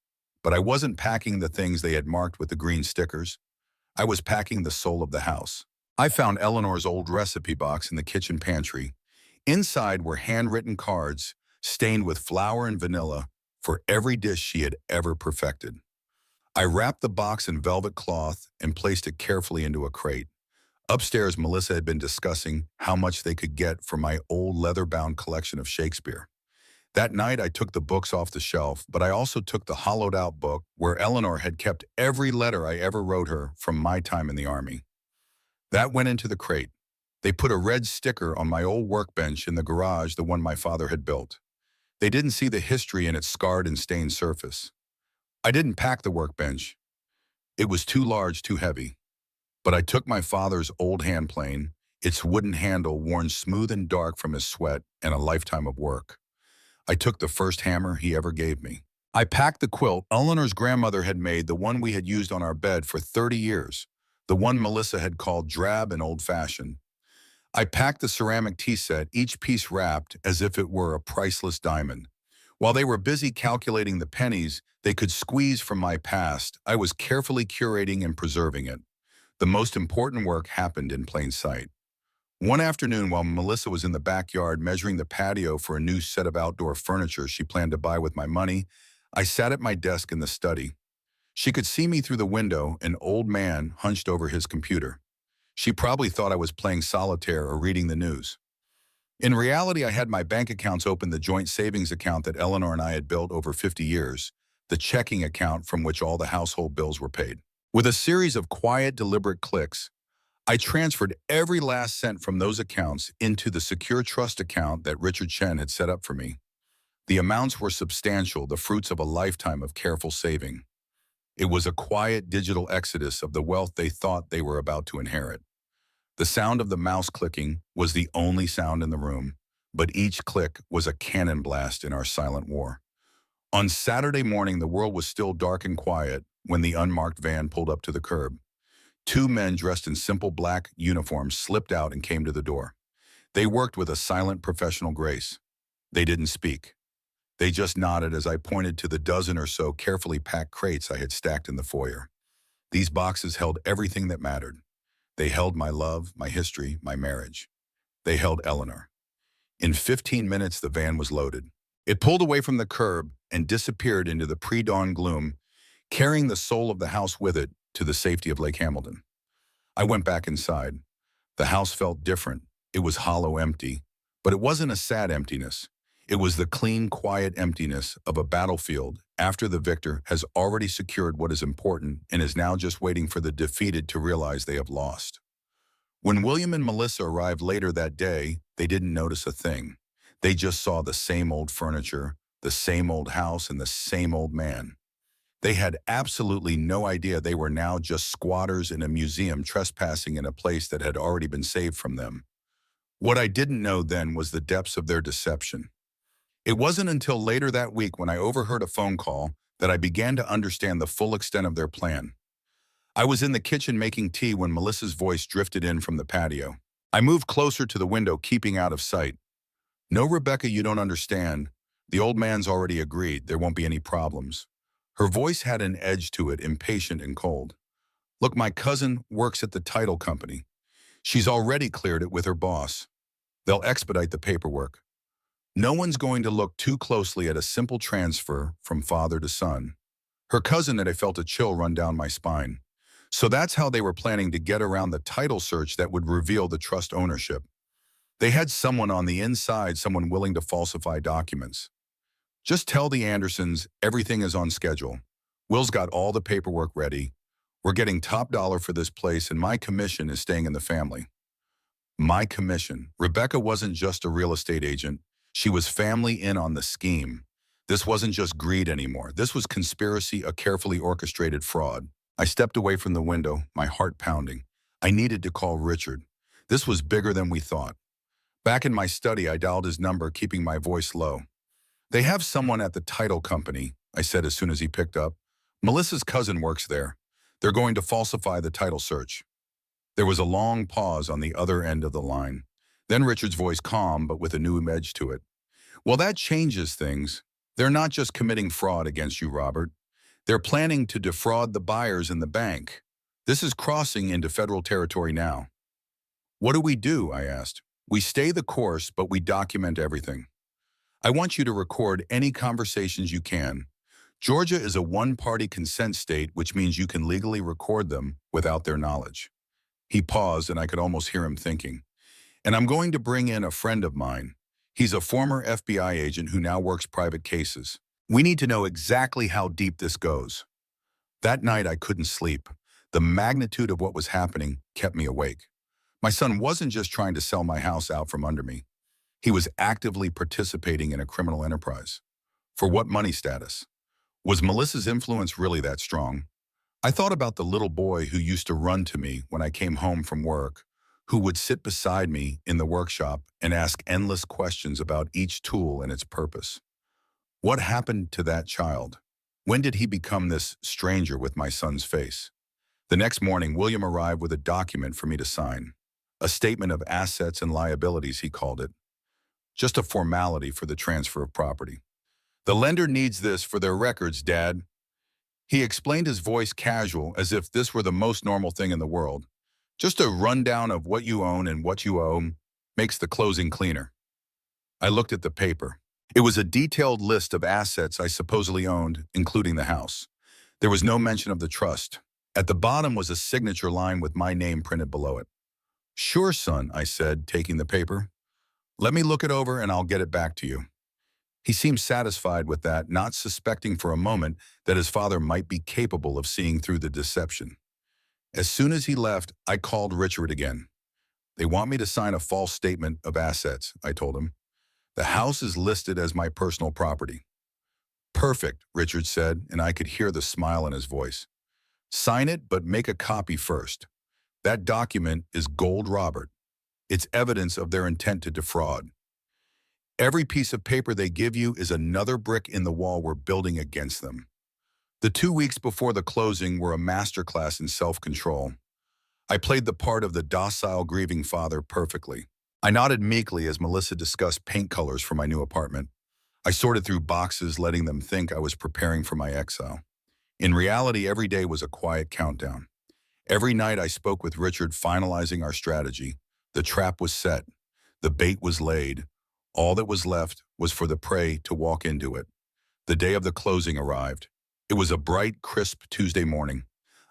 But I wasn't packing the things they had marked with the green stickers. I was packing the soul of the house. I found Eleanor's old recipe box in the kitchen pantry. Inside were handwritten cards, stained with flour and vanilla, for every dish she had ever perfected. I wrapped the box in velvet cloth and placed it carefully into a crate. Upstairs, Melissa had been discussing how much they could get for my old leather-bound collection of Shakespeare. That night, I took the books off the shelf, but I also took the hollowed-out book where Eleanor had kept every letter I ever wrote her from my time in the Army. That went into the crate. They put a red sticker on my old workbench in the garage, the one my father had built. They didn't see the history in its scarred and stained surface. I didn't pack the workbench. It was too large, too heavy. But I took my father's old hand plane, its wooden handle worn smooth and dark from his sweat and a lifetime of work. I took the first hammer he ever gave me. I packed the quilt Eleanor's grandmother had made, the one we had used on our bed for 30 years, the one Melissa had called drab and old-fashioned. I packed the ceramic tea set, each piece wrapped as if it were a priceless diamond. While they were busy calculating the pennies they could squeeze from my past, I was carefully curating and preserving it. The most important work happened in plain sight. One afternoon, while Melissa was in the backyard measuring the patio for a new set of outdoor furniture she planned to buy with my money, I sat at my desk in the study. She could see me through the window, an old man hunched over his computer. She probably thought I was playing solitaire or reading the news. In reality, I had my bank accounts open, the joint savings account that Eleanor and I had built over 50 years, the checking account from which all the household bills were paid. With a series of quiet, deliberate clicks, I transferred every last cent from those accounts into the secure trust account that Richard Chen had set up for me. The amounts were substantial, the fruits of a lifetime of careful saving. It was a quiet digital exodus of the wealth they thought they were about to inherit. The sound of the mouse clicking was the only sound in the room, but each click was a cannon blast in our silent war. On Saturday morning, the world was still dark and quiet when the unmarked van pulled up to the curb. Two men dressed in simple black uniforms slipped out and came to the door. They worked with a silent professional grace. They didn't speak. They just nodded as I pointed to the dozen or so carefully packed crates I had stacked in the foyer. These boxes held everything that mattered. They held my love, my history, my marriage. They held Eleanor. In 15 minutes, the van was loaded. It pulled away from the curb and disappeared into the pre-dawn gloom, carrying the soul of the house with it to the safety of Lake Hamilton. I went back inside. The house felt different. It was hollow, empty. But it wasn't a sad emptiness. It was the clean, quiet emptiness of a battlefield after the victor has already secured what is important and is now just waiting for the defeated to realize they have lost. When William and Melissa arrived later that day, they didn't notice a thing. They just saw the same old furniture, the same old house, and the same old man. They had absolutely no idea they were now just squatters in a museum trespassing in a place that had already been saved from them. What I didn't know then was the depths of their deception. It wasn't until later that week when I overheard a phone call that I began to understand the full extent of their plan. I was in the kitchen making tea when Melissa's voice drifted in from the patio. I moved closer to the window, keeping out of sight. "No, Rebecca, you don't understand. The old man's already agreed. There won't be any problems." Her voice had an edge to it, impatient and cold. "Look, my cousin works at the title company. She's already cleared it with her boss. They'll expedite the paperwork. No one's going to look too closely at a simple transfer from father to son." Her cousin and I felt a chill run down my spine. So that's how they were planning to get around the title search that would reveal the trust ownership. They had someone on the inside, someone willing to falsify documents. "Just tell the Andersons everything is on schedule. Will's got all the paperwork ready. We're getting top dollar for this place and my commission is staying in the family." My commission. Rebecca wasn't just a real estate agent. She was family in on the scheme. This wasn't just greed anymore. This was conspiracy, a carefully orchestrated fraud. I stepped away from the window, my heart pounding. I needed to call Richard. This was bigger than we thought. Back in my study, I dialed his number, keeping my voice low. "They have someone at the title company," I said as soon as he picked up. "Melissa's cousin works there. They're going to falsify the title search." There was a long pause on the other end of the line. Then Richard's voice, calm but with a new edge to it. "Well, that changes things. They're not just committing fraud against you, Robert. They're planning to defraud the buyers in the bank. This is crossing into federal territory now." "What do we do?" I asked. "We stay the course, but we document everything. I want you to record any conversations you can. Georgia is a one-party consent state, which means you can legally record them without their knowledge." He paused, and I could almost hear him thinking. "And I'm going to bring in a friend of mine. He's a former FBI agent who now works private cases. We need to know exactly how deep this goes." That night, I couldn't sleep. The magnitude of what was happening kept me awake. My son wasn't just trying to sell my house out from under me. He was actively participating in a criminal enterprise. For what money status? Was Melissa's influence really that strong? I thought about the little boy who used to run to me when I came home from work, who would sit beside me in the workshop and ask endless questions about each tool and its purpose. What happened to that child? When did he become this stranger with my son's face? The next morning, William arrived with a document for me to sign. A statement of assets and liabilities, he called it. Just a formality for the transfer of property. "The lender needs this for their records, Dad." He explained, his voice casual, as if this were the most normal thing in the world. "Just a rundown of what you own and what you owe makes the closing cleaner." I looked at the paper. It was a detailed list of assets I supposedly owned, including the house. There was no mention of the trust. At the bottom was a signature line with my name printed below it. "Sure, son," I said, taking the paper. "Let me look it over and I'll get it back to you." He seemed satisfied with that, not suspecting for a moment that his father might be capable of seeing through the deception. As soon as he left, I called Richard again. They want me to sign a false statement of assets, I told him. The house is listed as my personal property. Perfect, Richard said, and I could hear the smile in his voice. Sign it, but make a copy first. That document is gold, Robert. It's evidence of their intent to defraud. Every piece of paper they give you is another brick in the wall we're building against them. The 2 weeks before the closing were a masterclass in self-control. I played the part of the docile, grieving father perfectly. I nodded meekly as Melissa discussed paint colors for my new apartment. I sorted through boxes, letting them think I was preparing for my exile. In reality, every day was a quiet countdown. Every night I spoke with Richard, finalizing our strategy. The trap was set. The bait was laid. All that was left was for the prey to walk into it. The day of the closing arrived. It was a bright, crisp Tuesday morning.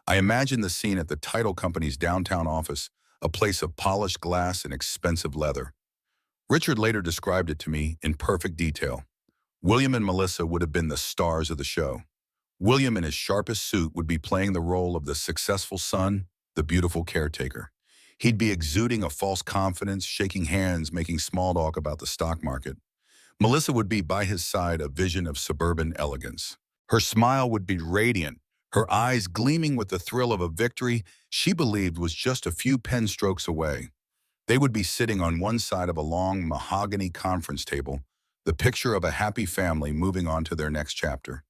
I imagined the scene at the title company's downtown office, a place of polished glass and expensive leather. Richard later described it to me in perfect detail. William and Melissa would have been the stars of the show. William, in his sharpest suit, would be playing the role of the successful son, the beautiful caretaker. He'd be exuding a false confidence, shaking hands, making small talk about the stock market. Melissa would be by his side, a vision of suburban elegance. Her smile would be radiant, her eyes gleaming with the thrill of a victory she believed was just a few pen strokes away. They would be sitting on one side of a long mahogany conference table, the picture of a happy family moving on to their next chapter.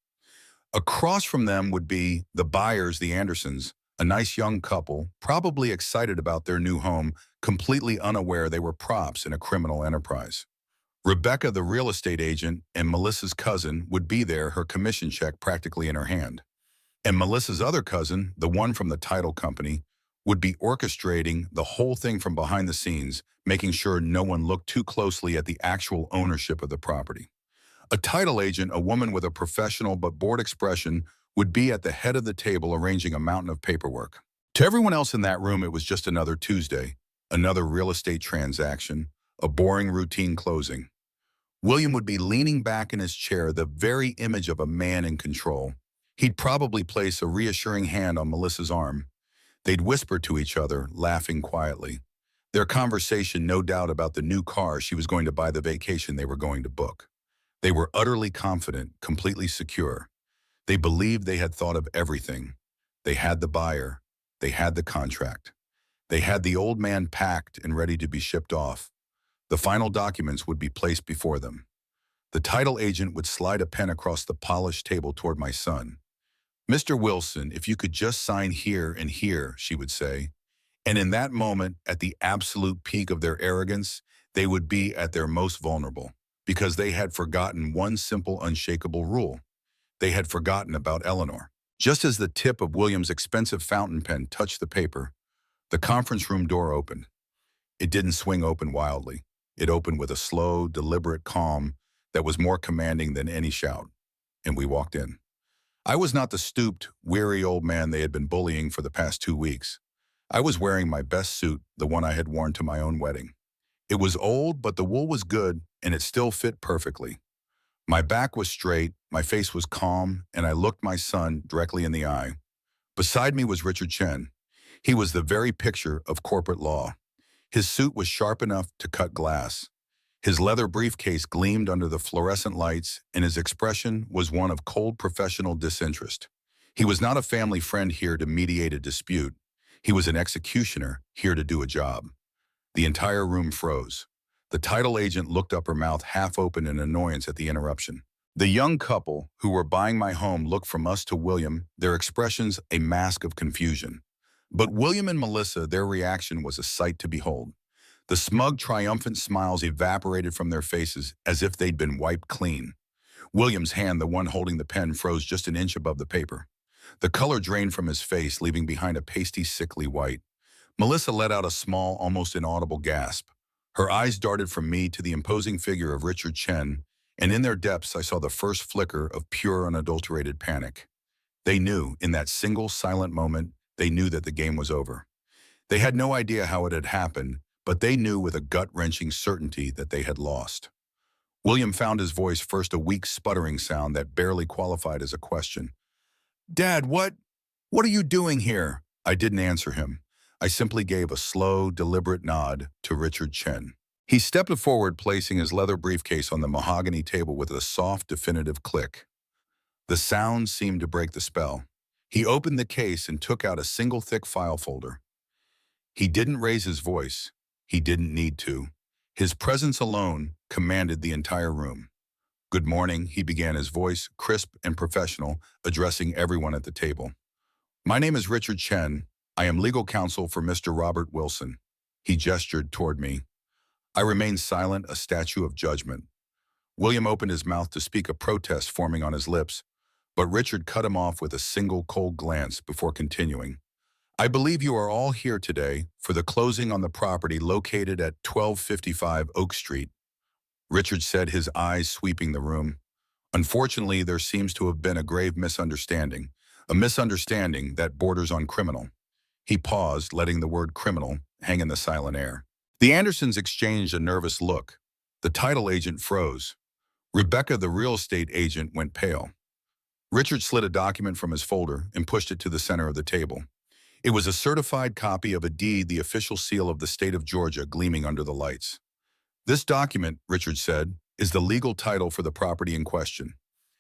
Across from them would be the buyers, the Andersons, a nice young couple, probably excited about their new home, completely unaware they were props in a criminal enterprise. Rebecca, the real estate agent, and Melissa's cousin would be there, her commission check practically in her hand. And Melissa's other cousin, the one from the title company, would be orchestrating the whole thing from behind the scenes, making sure no one looked too closely at the actual ownership of the property. A title agent, a woman with a professional but bored expression, would be at the head of the table arranging a mountain of paperwork. To everyone else in that room, it was just another Tuesday, another real estate transaction, a boring routine closing. William would be leaning back in his chair, the very image of a man in control. He'd probably place a reassuring hand on Melissa's arm. They'd whisper to each other, laughing quietly. Their conversation, no doubt, about the new car she was going to buy, the vacation they were going to book. They were utterly confident, completely secure. They believed they had thought of everything. They had the buyer. They had the contract. They had the old man packed and ready to be shipped off. The final documents would be placed before them. The title agent would slide a pen across the polished table toward my son. "Mr. Wilson, if you could just sign here and here," she would say. And in that moment, at the absolute peak of their arrogance, they would be at their most vulnerable, because they had forgotten one simple, unshakable rule. They had forgotten about Eleanor. Just as the tip of William's expensive fountain pen touched the paper, the conference room door opened. It didn't swing open wildly. It opened with a slow, deliberate calm that was more commanding than any shout, and we walked in. I was not the stooped, weary old man they had been bullying for the past 2 weeks. I was wearing my best suit, the one I had worn to my own wedding. It was old, but the wool was good, and it still fit perfectly. My back was straight, my face was calm, and I looked my son directly in the eye. Beside me was Richard Chen. He was the very picture of corporate law. His suit was sharp enough to cut glass. His leather briefcase gleamed under the fluorescent lights, and his expression was one of cold professional disinterest. He was not a family friend here to mediate a dispute. He was an executioner here to do a job. The entire room froze. The title agent looked up, her mouth half open in annoyance at the interruption. The young couple who were buying my home looked from us to William, their expressions a mask of confusion. But William and Melissa, their reaction was a sight to behold. The smug, triumphant smiles evaporated from their faces as if they'd been wiped clean. William's hand, the one holding the pen, froze just an inch above the paper. The color drained from his face, leaving behind a pasty, sickly white. Melissa let out a small, almost inaudible gasp. Her eyes darted from me to the imposing figure of Richard Chen, and in their depths I saw the first flicker of pure, unadulterated panic. They knew, in that single, silent moment, they knew that the game was over. They had no idea how it had happened, but they knew with a gut-wrenching certainty that they had lost. William found his voice first a weak sputtering sound that barely qualified as a question. Dad, what are you doing here? I didn't answer him. I simply gave a slow, deliberate nod to Richard Chen. He stepped forward, placing his leather briefcase on the mahogany table with a soft, definitive click. The sound seemed to break the spell. He opened the case and took out a single thick file folder. He didn't raise his voice. He didn't need to. His presence alone commanded the entire room. Good morning, he began, his voice crisp and professional, addressing everyone at the table. My name is Richard Chen. I am legal counsel for Mr. Robert Wilson. He gestured toward me. I remained silent, a statue of judgment. William opened his mouth to speak, a protest forming on his lips, but Richard cut him off with a single cold glance before continuing. I believe you are all here today for the closing on the property located at 1255 Oak Street. Richard said, his eyes sweeping the room. Unfortunately, there seems to have been a grave misunderstanding, a misunderstanding that borders on criminal. He paused, letting the word criminal hang in the silent air. The Andersons exchanged a nervous look. The title agent froze. Rebecca, the real estate agent, went pale. Richard slid a document from his folder and pushed it to the center of the table. It was a certified copy of a deed, the official seal of the state of Georgia, gleaming under the lights. This document, Richard said, is the legal title for the property in question.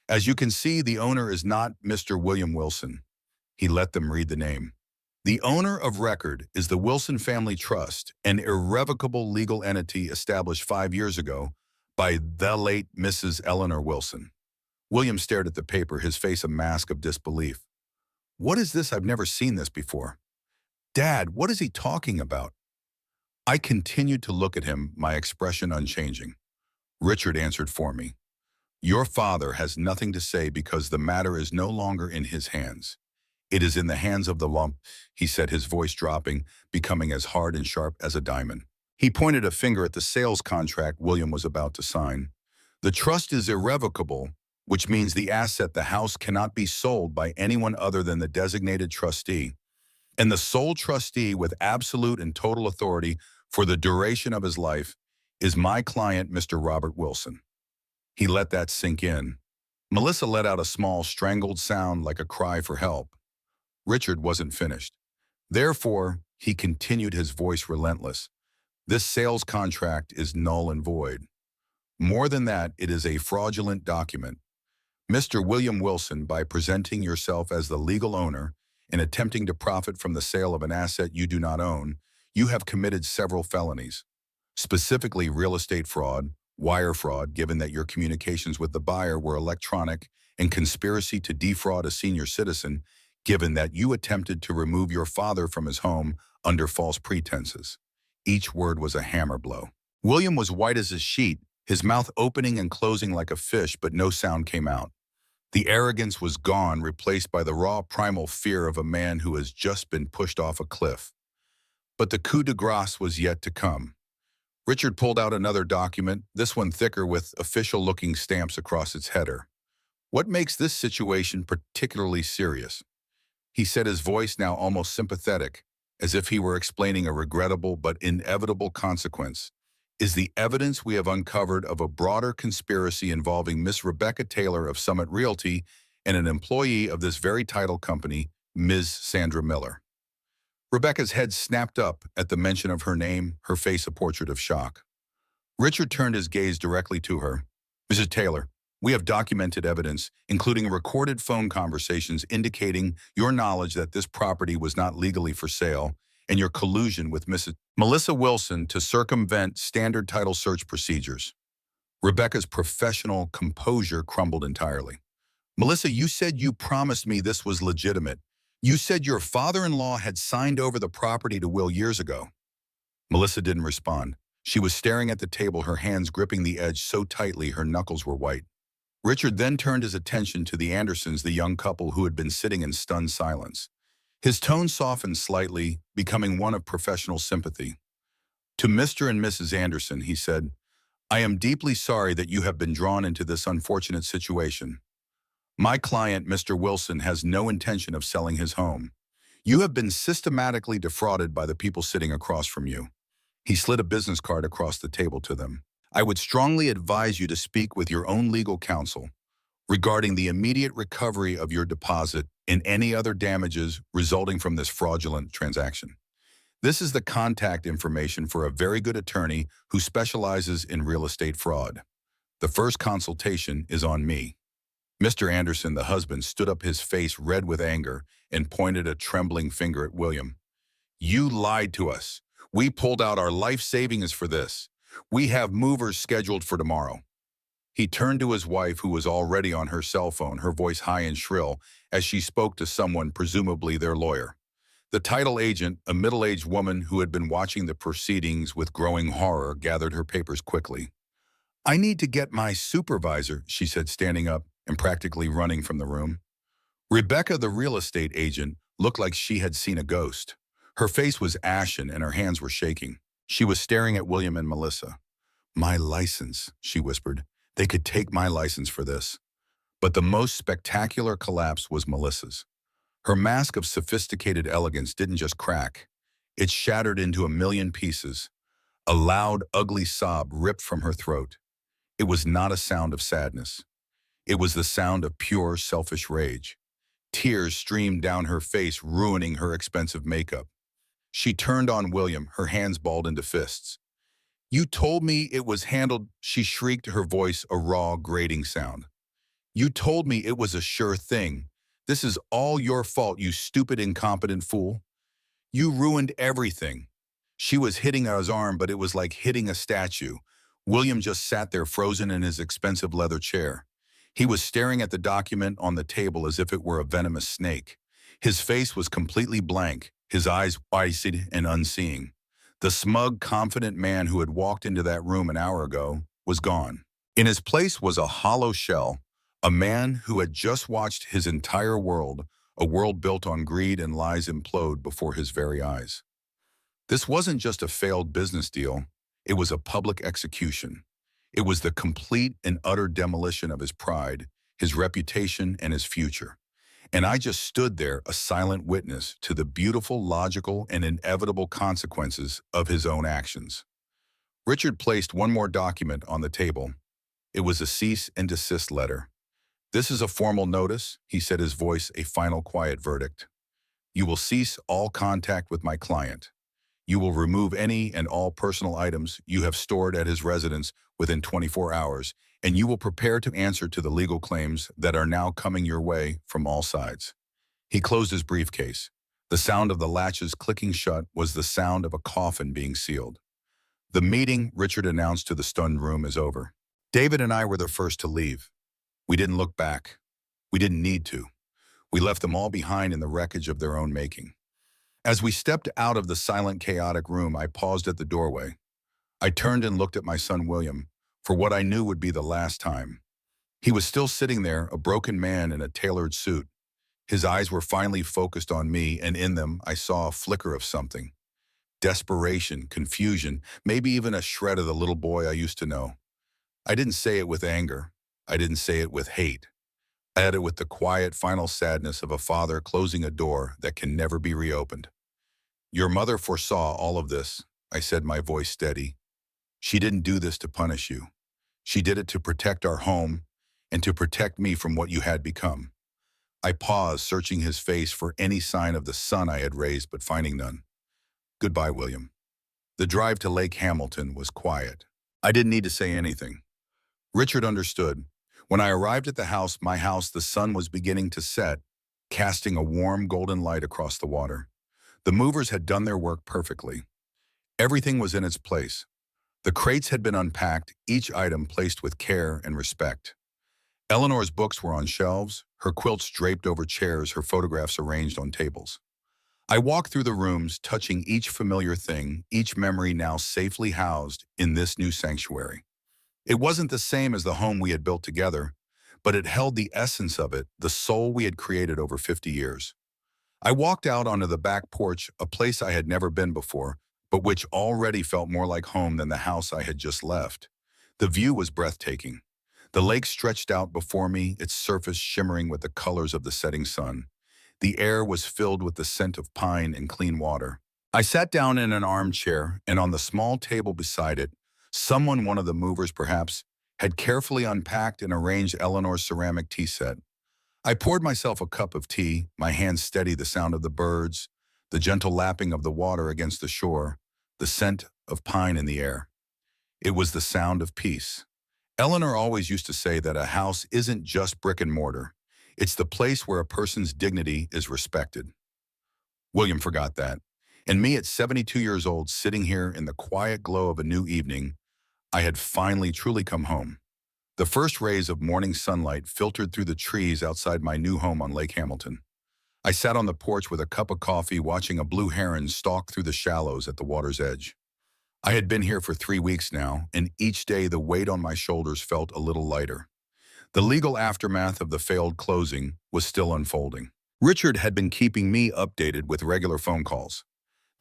As you can see, the owner is not Mr. William Wilson. He let them read the name. The owner of record is the Wilson Family Trust, an irrevocable legal entity established 5 years ago by the late Mrs. Eleanor Wilson. William stared at the paper, his face a mask of disbelief. What is this? I've never seen this before. Dad, what is he talking about? I continued to look at him, my expression unchanging. Richard answered for me. Your father has nothing to say because the matter is no longer in his hands. It is in the hands of the law, he said, his voice dropping, becoming as hard and sharp as a diamond. He pointed a finger at the sales contract William was about to sign. The trust is irrevocable, which means the asset, the house, cannot be sold by anyone other than the designated trustee. And the sole trustee with absolute and total authority for the duration of his life is my client, Mr. Robert Wilson. He let that sink in. Melissa let out a small, strangled sound like a cry for help. Richard wasn't finished. Therefore, he continued, his voice relentless. This sales contract is null and void. More than that, it is a fraudulent document. Mr. William Wilson, by presenting yourself as the legal owner and attempting to profit from the sale of an asset you do not own, you have committed several felonies, specifically real estate fraud, wire fraud, given that your communications with the buyer were electronic, and conspiracy to defraud a senior citizen, given that you attempted to remove your father from his home under false pretenses. Each word was a hammer blow. William was white as a sheet, his mouth opening and closing like a fish, but no sound came out. The arrogance was gone, replaced by the raw primal fear of a man who has just been pushed off a cliff. But the coup de grace was yet to come. Richard pulled out another document, this one thicker with official-looking stamps across its header. What makes this situation particularly serious? He said, his voice now almost sympathetic, as if he were explaining a regrettable but inevitable consequence, is the evidence we have uncovered of a broader conspiracy involving Miss Rebecca Taylor of Summit Realty and an employee of this very title company, Ms. Sandra Miller. Rebecca's head snapped up at the mention of her name, her face a portrait of shock. Richard turned his gaze directly to her. Mrs. Taylor, we have documented evidence, including recorded phone conversations indicating your knowledge that this property was not legally for sale and your collusion with Mrs. Melissa Wilson to circumvent standard title search procedures. Rebecca's professional composure crumbled entirely. Melissa, you said you promised me this was legitimate. You said your father-in-law had signed over the property to Will years ago. Melissa didn't respond. She was staring at the table, her hands gripping the edge so tightly her knuckles were white. Richard then turned his attention to the Andersons, the young couple who had been sitting in stunned silence. His tone softened slightly, becoming one of professional sympathy. To Mr. and Mrs. Anderson, he said, I am deeply sorry that you have been drawn into this unfortunate situation. My client, Mr. Wilson, has no intention of selling his home. You have been systematically defrauded by the people sitting across from you. He slid a business card across the table to them. I would strongly advise you to speak with your own legal counsel regarding the immediate recovery of your deposit and any other damages resulting from this fraudulent transaction. This is the contact information for a very good attorney who specializes in real estate fraud. The first consultation is on me. Mr. Anderson, the husband, stood up, his face red with anger, and pointed a trembling finger at William. You lied to us. We pulled out our life savings for this. We have movers scheduled for tomorrow. He turned to his wife, who was already on her cell phone, her voice high and shrill, as she spoke to someone, presumably their lawyer. The title agent, a middle-aged woman who had been watching the proceedings with growing horror, gathered her papers quickly. I need to get my supervisor, she said, standing up and practically running from the room. Rebecca, the real estate agent, looked like she had seen a ghost. Her face was ashen and her hands were shaking. She was staring at William and Melissa. My license, she whispered. They could take my license for this. But the most spectacular collapse was Melissa's. Her mask of sophisticated elegance didn't just crack. It shattered into a million pieces. A loud, ugly sob ripped from her throat. It was not a sound of sadness. It was the sound of pure, selfish rage. Tears streamed down her face, ruining her expensive makeup. She turned on William, her hands balled into fists. You told me it was handled, she shrieked, her voice a raw, grating sound. You told me it was a sure thing. This is all your fault, you stupid, incompetent fool. You ruined everything. She was hitting at his arm, but it was like hitting a statue. William just sat there, frozen in his expensive leather chair. He was staring at the document on the table as if it were a venomous snake. His face was completely blank, his eyes wide-eyed and unseeing. The smug, confident man who had walked into that room an hour ago was gone. In his place was a hollow shell, a man who had just watched his entire world, a world built on greed and lies, implode before his very eyes. This wasn't just a failed business deal, it was a public execution. It was the complete and utter demolition of his pride, his reputation, and his future. And I just stood there, a silent witness to the beautiful, logical, and inevitable consequences of his own actions. Richard placed one more document on the table. It was a cease and desist letter. This is a formal notice, he said, his voice a final quiet verdict. You will cease all contact with my client. You will remove any and all personal items you have stored at his residence within 24 hours, and you will prepare to answer to the legal claims that are now coming your way from all sides. He closed his briefcase. The sound of the latches clicking shut was the sound of a coffin being sealed. The meeting, Richard announced to the stunned room, is over. David and I were the first to leave. We didn't look back. We didn't need to. We left them all behind in the wreckage of their own making. As we stepped out of the silent, chaotic room, I paused at the doorway. I turned and looked at my son William, for what I knew would be the last time. He was still sitting there, a broken man in a tailored suit. His eyes were finally focused on me, and in them I saw a flicker of something. Desperation, confusion, maybe even a shred of the little boy I used to know. I didn't say it with anger. I didn't say it with hate. I had it with the quiet, final sadness of a father closing a door that can never be reopened. Your mother foresaw all of this, I said, my voice steady. She didn't do this to punish you. She did it to protect our home and to protect me from what you had become. I paused, searching his face for any sign of the son I had raised, but finding none. Goodbye, William. The drive to Lake Hamilton was quiet. I didn't need to say anything. Richard understood. When I arrived at the house, my house, the sun was beginning to set, casting a warm golden light across the water. The movers had done their work perfectly. Everything was in its place. The crates had been unpacked, each item placed with care and respect. Eleanor's books were on shelves, her quilts draped over chairs, her photographs arranged on tables. I walked through the rooms, touching each familiar thing, each memory now safely housed in this new sanctuary. It wasn't the same as the home we had built together, but it held the essence of it, the soul we had created over 50 years. I walked out onto the back porch, a place I had never been before, but which already felt more like home than the house I had just left. The view was breathtaking. The lake stretched out before me, its surface shimmering with the colors of the setting sun. The air was filled with the scent of pine and clean water. I sat down in an armchair, and on the small table beside it Someone, one of the movers perhaps, had carefully unpacked and arranged Eleanor's ceramic tea set. I poured myself a cup of tea, my hands steady the sound of the birds, the gentle lapping of the water against the shore, the scent of pine in the air. It was the sound of peace. Eleanor always used to say that a house isn't just brick and mortar. It's the place where a person's dignity is respected. William forgot that. And me at 72 years old, sitting here in the quiet glow of a new evening, I had finally truly come home. The first rays of morning sunlight filtered through the trees outside my new home on Lake Hamilton. I sat on the porch with a cup of coffee watching a blue heron stalk through the shallows at the water's edge. I had been here for 3 weeks now, and each day the weight on my shoulders felt a little lighter. The legal aftermath of the failed closing was still unfolding. Richard had been keeping me updated with regular phone calls.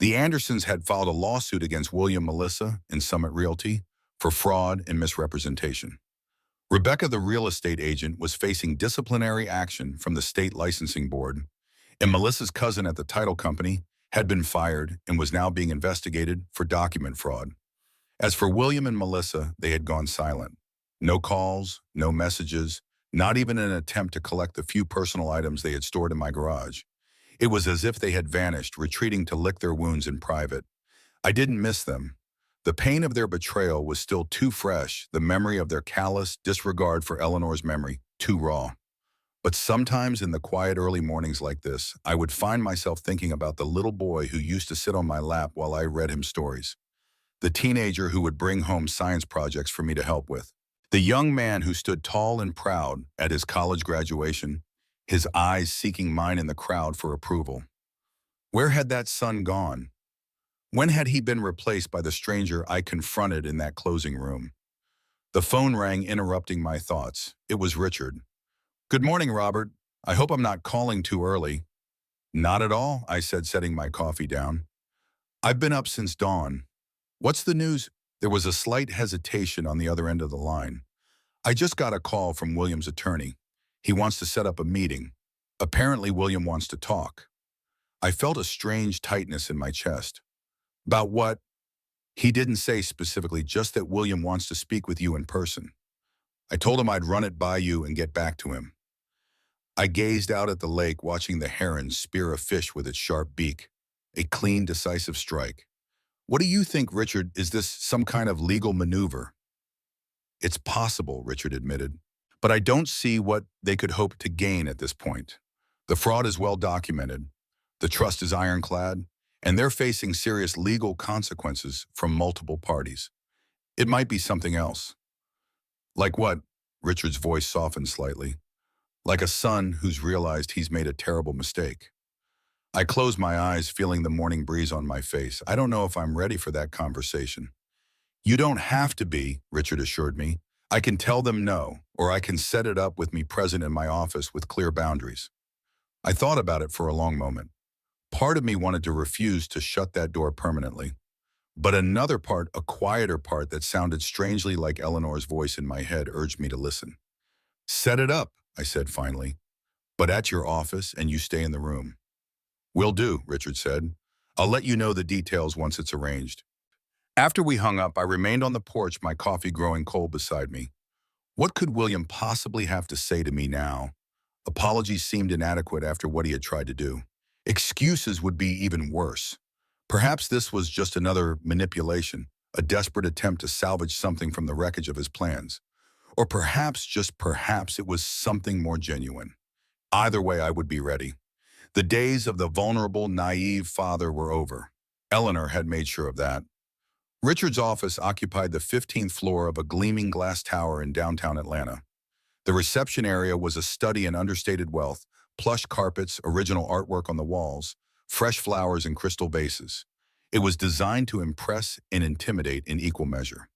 The Andersons had filed a lawsuit against William Melissa and Summit Realty for fraud and misrepresentation. Rebecca, the real estate agent, was facing disciplinary action from the state licensing board, and Melissa's cousin at the title company had been fired and was now being investigated for document fraud. As for William and Melissa, they had gone silent. No calls, no messages, not even an attempt to collect the few personal items they had stored in my garage. It was as if they had vanished, retreating to lick their wounds in private. I didn't miss them. The pain of their betrayal was still too fresh, the memory of their callous disregard for Eleanor's memory too raw. But sometimes in the quiet early mornings like this, I would find myself thinking about the little boy who used to sit on my lap while I read him stories. The teenager who would bring home science projects for me to help with. The young man who stood tall and proud at his college graduation, his eyes seeking mine in the crowd for approval. Where had that son gone? When had he been replaced by the stranger I confronted in that closing room? The phone rang, interrupting my thoughts. It was Richard. "Good morning, Robert. I hope I'm not calling too early." "Not at all," I said, setting my coffee down. "I've been up since dawn. What's the news?" There was a slight hesitation on the other end of the line. "I just got a call from William's attorney. He wants to set up a meeting. Apparently, William wants to talk." I felt a strange tightness in my chest. "About what?" "He didn't say specifically, just that William wants to speak with you in person. I told him I'd run it by you and get back to him." I gazed out at the lake, watching the heron spear a fish with its sharp beak. A clean, decisive strike. "What do you think, Richard? Is this some kind of legal maneuver?" "It's possible," Richard admitted. "But I don't see what they could hope to gain at this point. The fraud is well documented. The trust is ironclad, and they're facing serious legal consequences from multiple parties. It might be something else." "Like what?" Richard's voice softened slightly. "Like a son who's realized he's made a terrible mistake." I closed my eyes, feeling the morning breeze on my face. I don't know if I'm ready for that conversation. "You don't have to be," Richard assured me. "I can tell them no, or I can set it up with me present in my office with clear boundaries." I thought about it for a long moment. Part of me wanted to refuse to shut that door permanently. But another part, a quieter part that sounded strangely like Eleanor's voice in my head, urged me to listen. "Set it up," I said finally, "but at your office and you stay in the room." "Will do," Richard said. "I'll let you know the details once it's arranged." After we hung up, I remained on the porch, my coffee growing cold beside me. What could William possibly have to say to me now? Apologies seemed inadequate after what he had tried to do. Excuses would be even worse. Perhaps this was just another manipulation, a desperate attempt to salvage something from the wreckage of his plans. Or perhaps, just perhaps, it was something more genuine. Either way, I would be ready. The days of the vulnerable, naive father were over. Eleanor had made sure of that. Richard's office occupied the 15th floor of a gleaming glass tower in downtown Atlanta. The reception area was a study in understated wealth, plush carpets, original artwork on the walls, fresh flowers in crystal vases. It was designed to impress and intimidate in equal measure.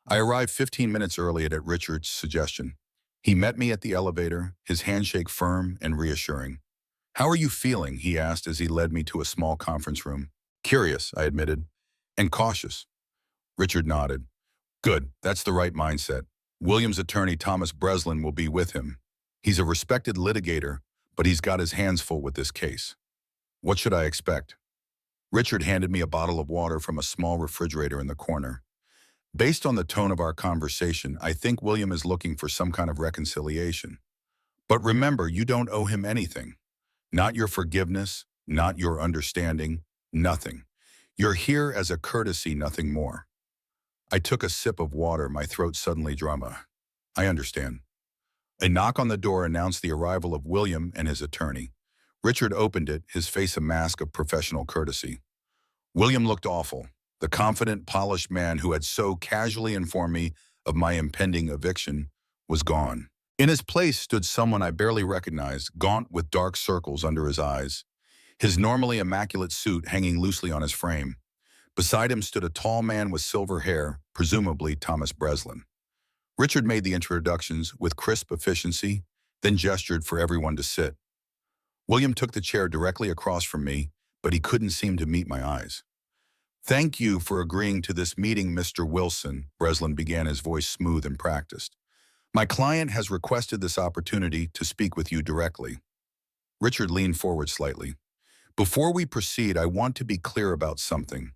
I arrived 15 minutes early at Richard's suggestion. He met me at the elevator, his handshake firm and reassuring. "How are you feeling?" he asked as he led me to a small conference room. "Curious," I admitted, "and cautious." Richard nodded. "Good, that's the right mindset. William's attorney, Thomas Breslin, will be with him. He's a respected litigator, but he's got his hands full with this case." "What should I expect?" Richard handed me a bottle of water from a small refrigerator in the corner. Based on the tone of our conversation, I think William is looking for some kind of reconciliation. But remember, you don't owe him anything. Not your forgiveness, not your understanding, nothing. You're here as a courtesy, nothing more. I took a sip of water, my throat suddenly drama. I understand. A knock on the door announced the arrival of William and his attorney. Richard opened it, his face a mask of professional courtesy. William looked awful. The confident, polished man who had so casually informed me of my impending eviction was gone. In his place stood someone I barely recognized, gaunt with dark circles under his eyes, his normally immaculate suit hanging loosely on his frame. Beside him stood a tall man with silver hair, presumably Thomas Breslin. Richard made the introductions with crisp efficiency, then gestured for everyone to sit. William took the chair directly across from me, but he couldn't seem to meet my eyes. "Thank you for agreeing to this meeting, Mr. Wilson," Breslin began, his voice smooth and practiced. "My client has requested this opportunity to speak with you directly." Richard leaned forward slightly. "Before we proceed, I want to be clear about something.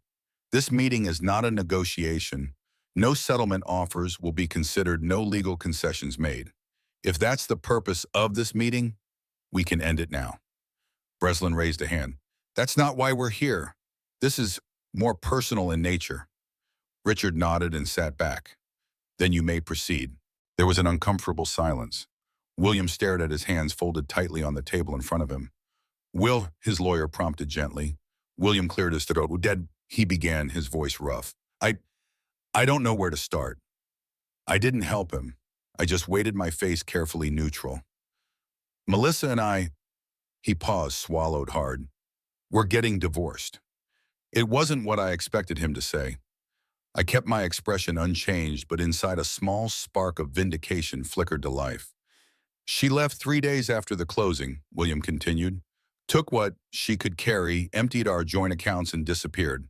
This meeting is not a negotiation. No settlement offers will be considered, no legal concessions made. If that's the purpose of this meeting, we can end it now." Breslin raised a hand. "That's not why we're here. This is more personal in nature." Richard nodded and sat back. "Then you may proceed." There was an uncomfortable silence. William stared at his hands folded tightly on the table in front of him. "Will," his lawyer prompted gently. William cleared his throat. "Dead," he began, his voice rough. I don't know where to start. I didn't help him. I just waited, my face carefully neutral. "Melissa and I," he paused, swallowed hard, "we're getting divorced." It wasn't what I expected him to say. I kept my expression unchanged, but inside a small spark of vindication flickered to life. "She left 3 days after the closing," William continued, "took what she could carry, emptied our joint accounts and disappeared.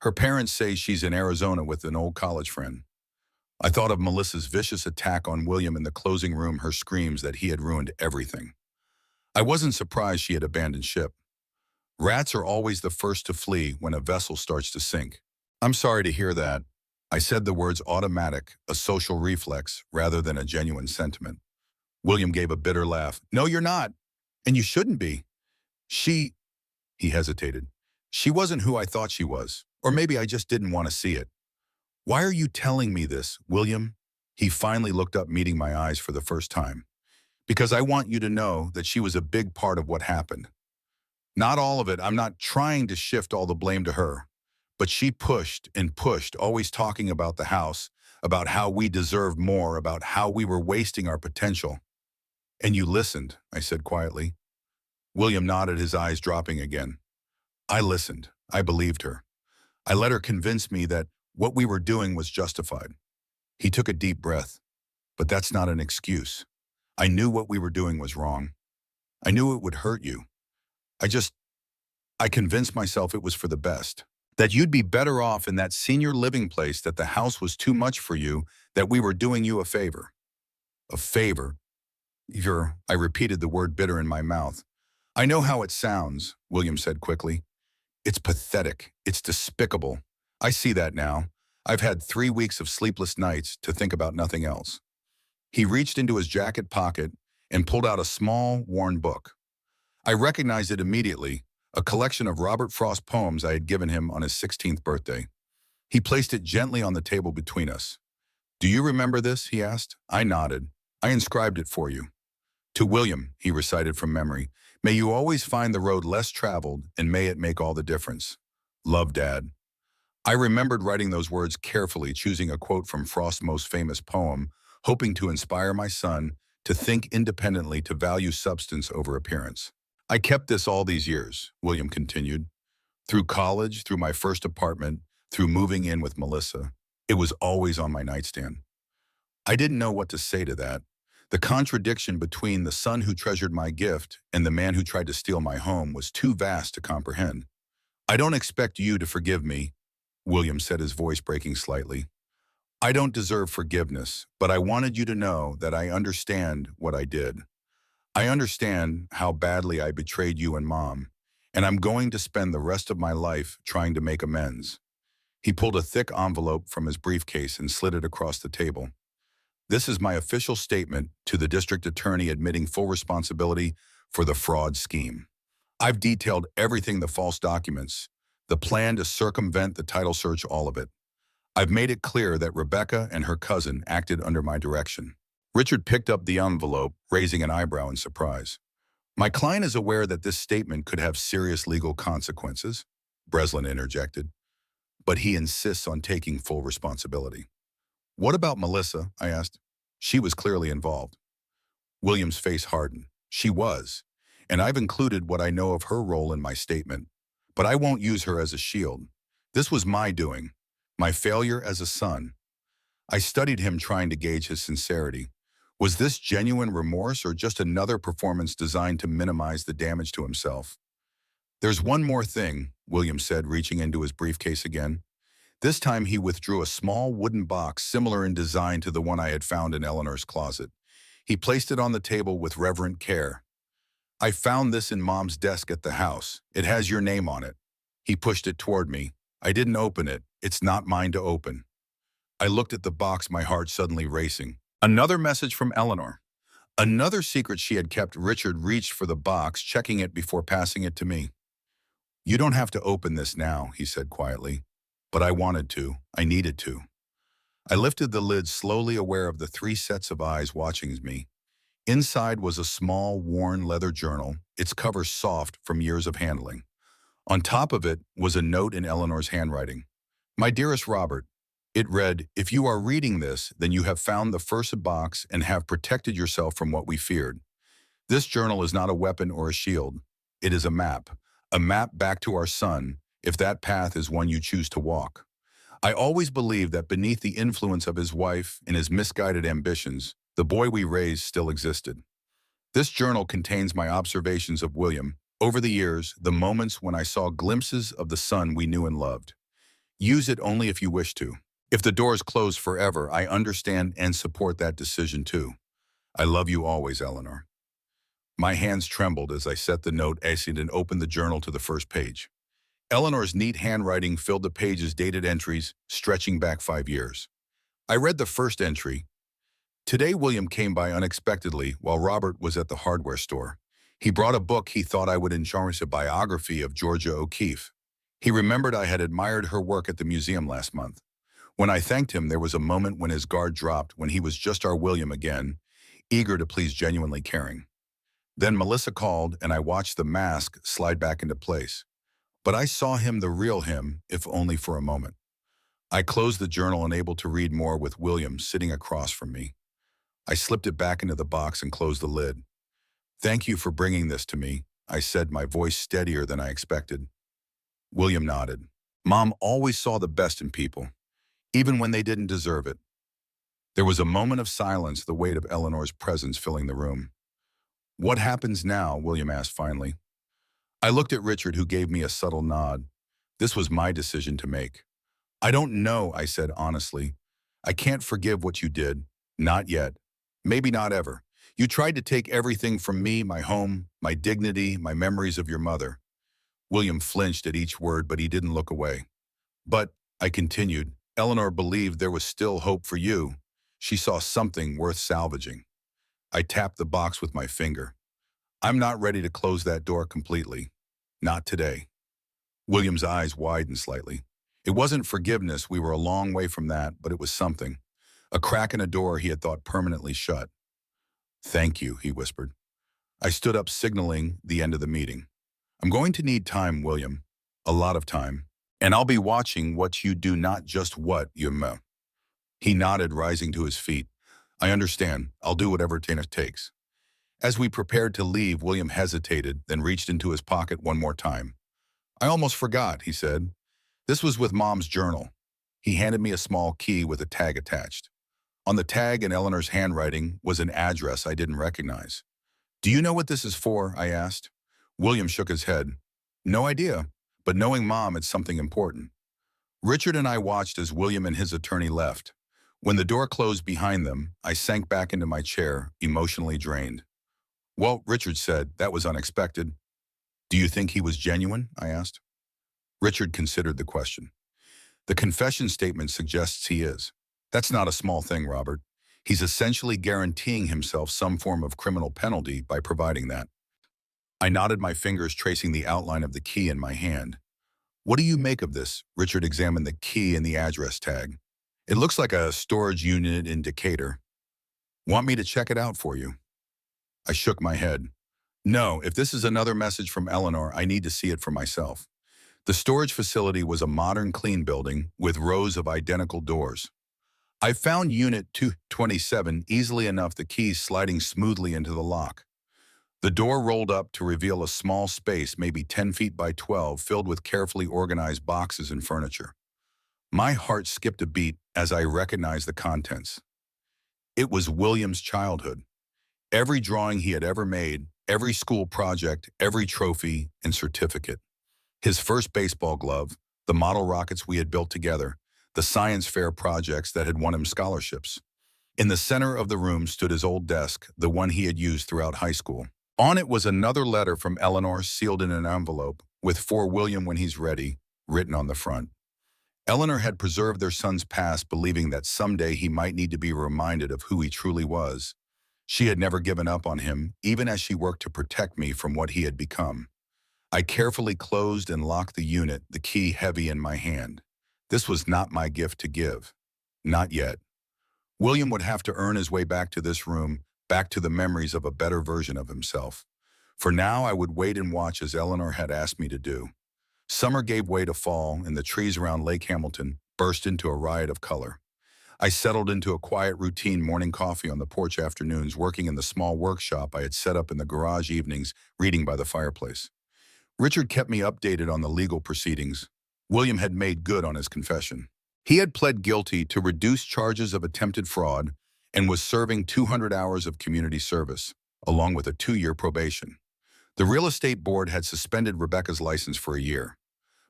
Her parents say she's in Arizona with an old college friend." I thought of Melissa's vicious attack on William in the closing room, her screams that he had ruined everything. I wasn't surprised she had abandoned ship. Rats are always the first to flee when a vessel starts to sink. "I'm sorry to hear that." I said the words automatic, a social reflex, rather than a genuine sentiment. William gave a bitter laugh. "No, you're not. And you shouldn't be. She," he hesitated, "she wasn't who I thought she was. Or maybe I just didn't want to see it." "Why are you telling me this, William?" He finally looked up, meeting my eyes for the first time. "Because I want you to know that she was a big part of what happened. Not all of it. I'm not trying to shift all the blame to her. But she pushed and pushed, always talking about the house, about how we deserved more, about how we were wasting our potential. And you listened," I said quietly. William nodded, his eyes dropping again. "I listened. I believed her. I let her convince me that what we were doing was justified." He took a deep breath. "But that's not an excuse. I knew what we were doing was wrong. I knew it would hurt you. I convinced myself it was for the best. That you'd be better off in that senior living place, that the house was too much for you, that we were doing you a favor." "A favor?" I repeated, the word bitter in my mouth. "I know how it sounds," William said quickly. "It's pathetic. It's despicable. I see that now. I've had 3 weeks of sleepless nights to think about nothing else." He reached into his jacket pocket and pulled out a small, worn book. I recognized it immediately, a collection of Robert Frost poems I had given him on his 16th birthday. He placed it gently on the table between us. "Do you remember this?" he asked. I nodded. "I inscribed it for you. To William," he recited from memory, "may you always find the road less traveled, and may it make all the difference. Love, Dad." I remembered writing those words carefully, choosing a quote from Frost's most famous poem, hoping to inspire my son to think independently, to value substance over appearance. "I kept this all these years," William continued. "Through college, through my first apartment, through moving in with Melissa. It was always on my nightstand." I didn't know what to say to that. The contradiction between the son who treasured my gift and the man who tried to steal my home was too vast to comprehend. "I don't expect you to forgive me," William said, his voice breaking slightly. "I don't deserve forgiveness, but I wanted you to know that I understand what I did. I understand how badly I betrayed you and Mom, and I'm going to spend the rest of my life trying to make amends." He pulled a thick envelope from his briefcase and slid it across the table. This is my official statement to the district attorney admitting full responsibility for the fraud scheme. I've detailed everything, the false documents, the plan to circumvent the title search, all of it. I've made it clear that Rebecca and her cousin acted under my direction. Richard picked up the envelope, raising an eyebrow in surprise. My client is aware that this statement could have serious legal consequences, Breslin interjected, but he insists on taking full responsibility. What about Melissa? I asked. She was clearly involved. William's face hardened. She was, and I've included what I know of her role in my statement, but I won't use her as a shield. This was my doing, my failure as a son. I studied him, trying to gauge his sincerity. Was this genuine remorse or just another performance designed to minimize the damage to himself? There's one more thing, William said, reaching into his briefcase again. This time he withdrew a small wooden box similar in design to the one I had found in Eleanor's closet. He placed it on the table with reverent care. I found this in Mom's desk at the house. It has your name on it. He pushed it toward me. I didn't open it. It's not mine to open. I looked at the box, my heart suddenly racing. Another message from Eleanor. Another secret she had kept. Richard reached for the box, checking it before passing it to me. You don't have to open this now, he said quietly. But I wanted to. I needed to. I lifted the lid slowly, aware of the 3 sets of eyes watching me. Inside was a small, worn leather journal, its cover soft from years of handling. On top of it was a note in Eleanor's handwriting. My dearest Robert, it read, if you are reading this, then you have found the first box and have protected yourself from what we feared. This journal is not a weapon or a shield. It is a map back to our son, if that path is one you choose to walk. I always believed that beneath the influence of his wife and his misguided ambitions, the boy we raised still existed. This journal contains my observations of William over the years, the moments when I saw glimpses of the son we knew and loved. Use it only if you wish to. If the doors close forever, I understand and support that decision too. I love you always, Eleanor. My hands trembled as I set the note aside and opened the journal to the first page. Eleanor's neat handwriting filled the page's dated entries, stretching back 5 years. I read the first entry. Today, William came by unexpectedly while Robert was at the hardware store. He brought a book he thought I would enjoy, a biography of Georgia O'Keeffe. He remembered I had admired her work at the museum last month. When I thanked him, there was a moment when his guard dropped, when he was just our William again, eager to please, genuinely caring. Then Melissa called, and I watched the mask slide back into place. But I saw him, the real him, if only for a moment. I closed the journal, unable to read more, with William sitting across from me. I slipped it back into the box and closed the lid. Thank you for bringing this to me, I said, my voice steadier than I expected. William nodded. Mom always saw the best in people, even when they didn't deserve it. There was a moment of silence, the weight of Eleanor's presence filling the room. What happens now? William asked finally. I looked at Richard, who gave me a subtle nod. This was my decision to make. I don't know, I said honestly. I can't forgive what you did. Not yet. Maybe not ever. You tried to take everything from me, my home, my dignity, my memories of your mother. William flinched at each word, but he didn't look away. But, I continued, Eleanor believed there was still hope for you. She saw something worth salvaging. I tapped the box with my finger. I'm not ready to close that door completely. Not today. William's eyes widened slightly. It wasn't forgiveness, we were a long way from that, but it was something. A crack in a door he had thought permanently shut. Thank you, he whispered. I stood up, signaling the end of the meeting. I'm going to need time, William. A lot of time. And I'll be watching what you do, not just what you know. He nodded, rising to his feet. I understand. I'll do whatever it takes. As we prepared to leave, William hesitated, then reached into his pocket one more time. I almost forgot, he said. This was with Mom's journal. He handed me a small key with a tag attached. On the tag, in Eleanor's handwriting, was an address I didn't recognize. Do you know what this is for? I asked. William shook his head. No idea, but knowing Mom, it's something important. Richard and I watched as William and his attorney left. When the door closed behind them, I sank back into my chair, emotionally drained. Well, Richard said, that was unexpected. Do you think he was genuine? I asked. Richard considered the question. The confession statement suggests he is. That's not a small thing, Robert. He's essentially guaranteeing himself some form of criminal penalty by providing that. I nodded, my fingers tracing the outline of the key in my hand. What do you make of this? Richard examined the key and the address tag. It looks like a storage unit in Decatur. Want me to check it out for you? I shook my head. No, if this is another message from Eleanor, I need to see it for myself. The storage facility was a modern, clean building with rows of identical doors. I found Unit 227 easily enough, the keys sliding smoothly into the lock. The door rolled up to reveal a small space, maybe 10 feet by 12, filled with carefully organized boxes and furniture. My heart skipped a beat as I recognized the contents. It was William's childhood. Every drawing he had ever made, every school project, every trophy and certificate. His first baseball glove, the model rockets we had built together, the science fair projects that had won him scholarships. In the center of the room stood his old desk, the one he had used throughout high school. On it was another letter from Eleanor, sealed in an envelope, with "For William when he's ready," written on the front. Eleanor had preserved their son's past, believing that someday he might need to be reminded of who he truly was. She had never given up on him, even as she worked to protect me from what he had become. I carefully closed and locked the unit, the key heavy in my hand. This was not my gift to give. Not yet. William would have to earn his way back to this room, back to the memories of a better version of himself. For now, I would wait and watch as Eleanor had asked me to do. Summer gave way to fall, and the trees around Lake Hamilton burst into a riot of color. I settled into a quiet routine, morning coffee on the porch afternoons, working in the small workshop I had set up in the garage evenings, reading by the fireplace. Richard kept me updated on the legal proceedings. William had made good on his confession. He had pled guilty to reduced charges of attempted fraud and was serving 200 hours of community service, along with a 2-year probation. The real estate board had suspended Rebecca's license for a year.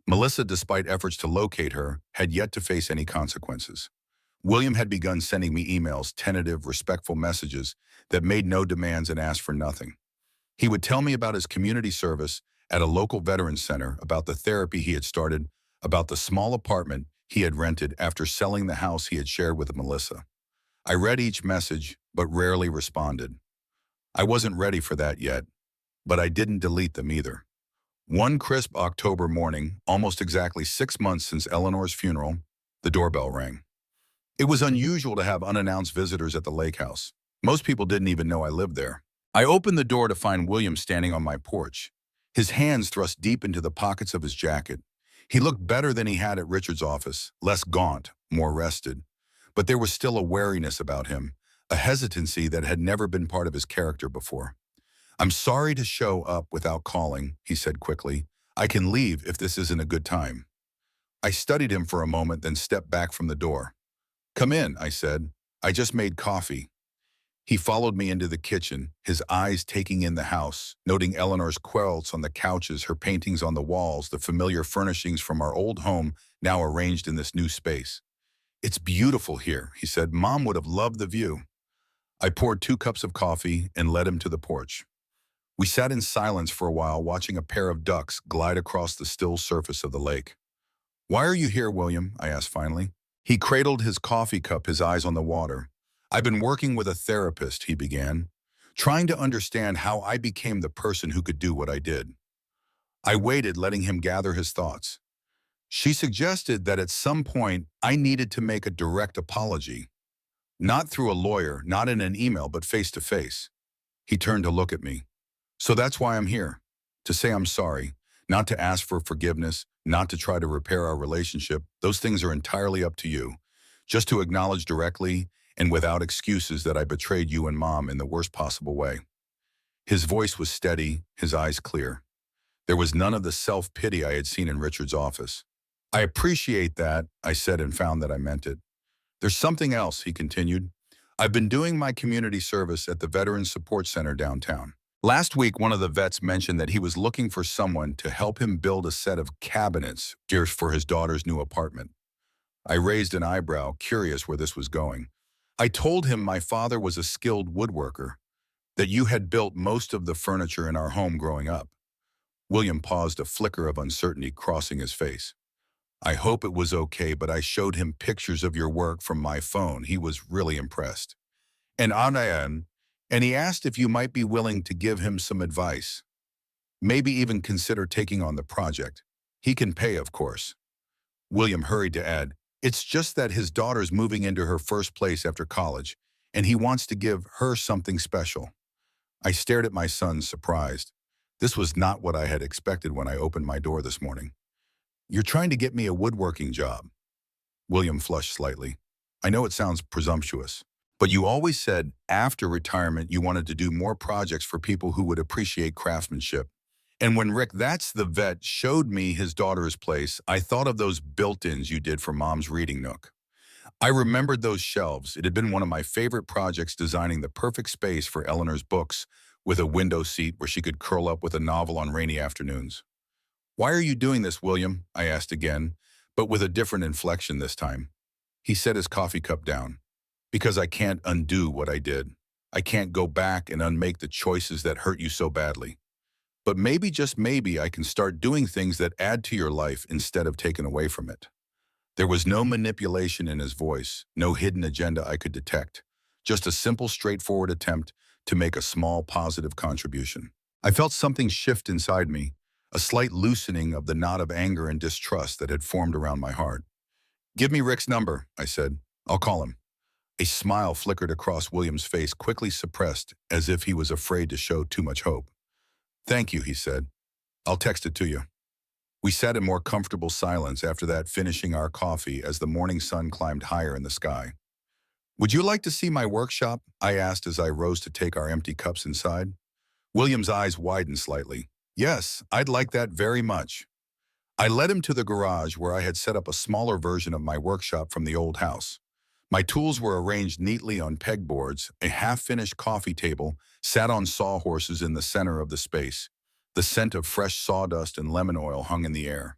Melissa, despite efforts to locate her, had yet to face any consequences. William had begun sending me emails, tentative, respectful messages that made no demands and asked for nothing. He would tell me about his community service at a local veterans center, about the therapy he had started, about the small apartment he had rented after selling the house he had shared with Melissa. I read each message, but rarely responded. I wasn't ready for that yet, but I didn't delete them either. One crisp October morning, almost exactly 6 months since Eleanor's funeral, the doorbell rang. It was unusual to have unannounced visitors at the lake house. Most people didn't even know I lived there. I opened the door to find William standing on my porch, his hands thrust deep into the pockets of his jacket. He looked better than he had at Richard's office, less gaunt, more rested. But there was still a wariness about him, a hesitancy that had never been part of his character before. "I'm sorry to show up without calling," he said quickly. "I can leave if this isn't a good time." I studied him for a moment, then stepped back from the door. "Come in," I said. "I just made coffee." He followed me into the kitchen, his eyes taking in the house, noting Eleanor's quilts on the couches, her paintings on the walls, the familiar furnishings from our old home now arranged in this new space. "It's beautiful here," he said. "Mom would have loved the view." I poured 2 cups of coffee and led him to the porch. We sat in silence for a while, watching a pair of ducks glide across the still surface of the lake. "Why are you here, William?" I asked finally. He cradled his coffee cup, his eyes on the water. "I've been working with a therapist," he began, "trying to understand how I became the person who could do what I did." I waited, letting him gather his thoughts. "She suggested that at some point I needed to make a direct apology. Not through a lawyer, not in an email, but face to face." He turned to look at me. "So that's why I'm here. To say I'm sorry. Not to ask for forgiveness, not to try to repair our relationship. Those things are entirely up to you. Just to acknowledge directly and without excuses that I betrayed you and Mom in the worst possible way." His voice was steady, his eyes clear. There was none of the self-pity I had seen in Richard's office. "I appreciate that," I said, and found that I meant it. "There's something else," he continued. "I've been doing my community service at the Veterans Support Center downtown. Last week, one of the vets mentioned that he was looking for someone to help him build a set of cabinets for his daughter's new apartment." I raised an eyebrow, curious where this was going. "I told him my father was a skilled woodworker, that you had built most of the furniture in our home growing up." William paused, a flicker of uncertainty crossing his face. I hope it was okay, but I showed him pictures of your work from my phone. He was really impressed. And Anayan, and he asked if you might be willing to give him some advice. Maybe even consider taking on the project. He can pay, of course. William hurried to add, it's just that his daughter's moving into her first place after college, and he wants to give her something special. I stared at my son, surprised. This was not what I had expected when I opened my door this morning. You're trying to get me a woodworking job. William flushed slightly. I know it sounds presumptuous, but you always said after retirement you wanted to do more projects for people who would appreciate craftsmanship. And when Rick, that's the vet, showed me his daughter's place, I thought of those built-ins you did for Mom's reading nook. I remembered those shelves. It had been one of my favorite projects, designing the perfect space for Eleanor's books with a window seat where she could curl up with a novel on rainy afternoons. Why are you doing this, William? I asked again, but with a different inflection this time. He set his coffee cup down. Because I can't undo what I did. I can't go back and unmake the choices that hurt you so badly. But maybe, just maybe, I can start doing things that add to your life instead of taking away from it. There was no manipulation in his voice, no hidden agenda I could detect. Just a simple, straightforward attempt to make a small, positive contribution. I felt something shift inside me, a slight loosening of the knot of anger and distrust that had formed around my heart. Give me Rick's number, I said. I'll call him. A smile flickered across William's face, quickly suppressed, as if he was afraid to show too much hope. Thank you, he said. I'll text it to you. We sat in more comfortable silence after that, finishing our coffee as the morning sun climbed higher in the sky. Would you like to see my workshop? I asked as I rose to take our empty cups inside. William's eyes widened slightly. Yes, I'd like that very much. I led him to the garage where I had set up a smaller version of my workshop from the old house. My tools were arranged neatly on pegboards. A half-finished coffee table sat on sawhorses in the center of the space. The scent of fresh sawdust and lemon oil hung in the air.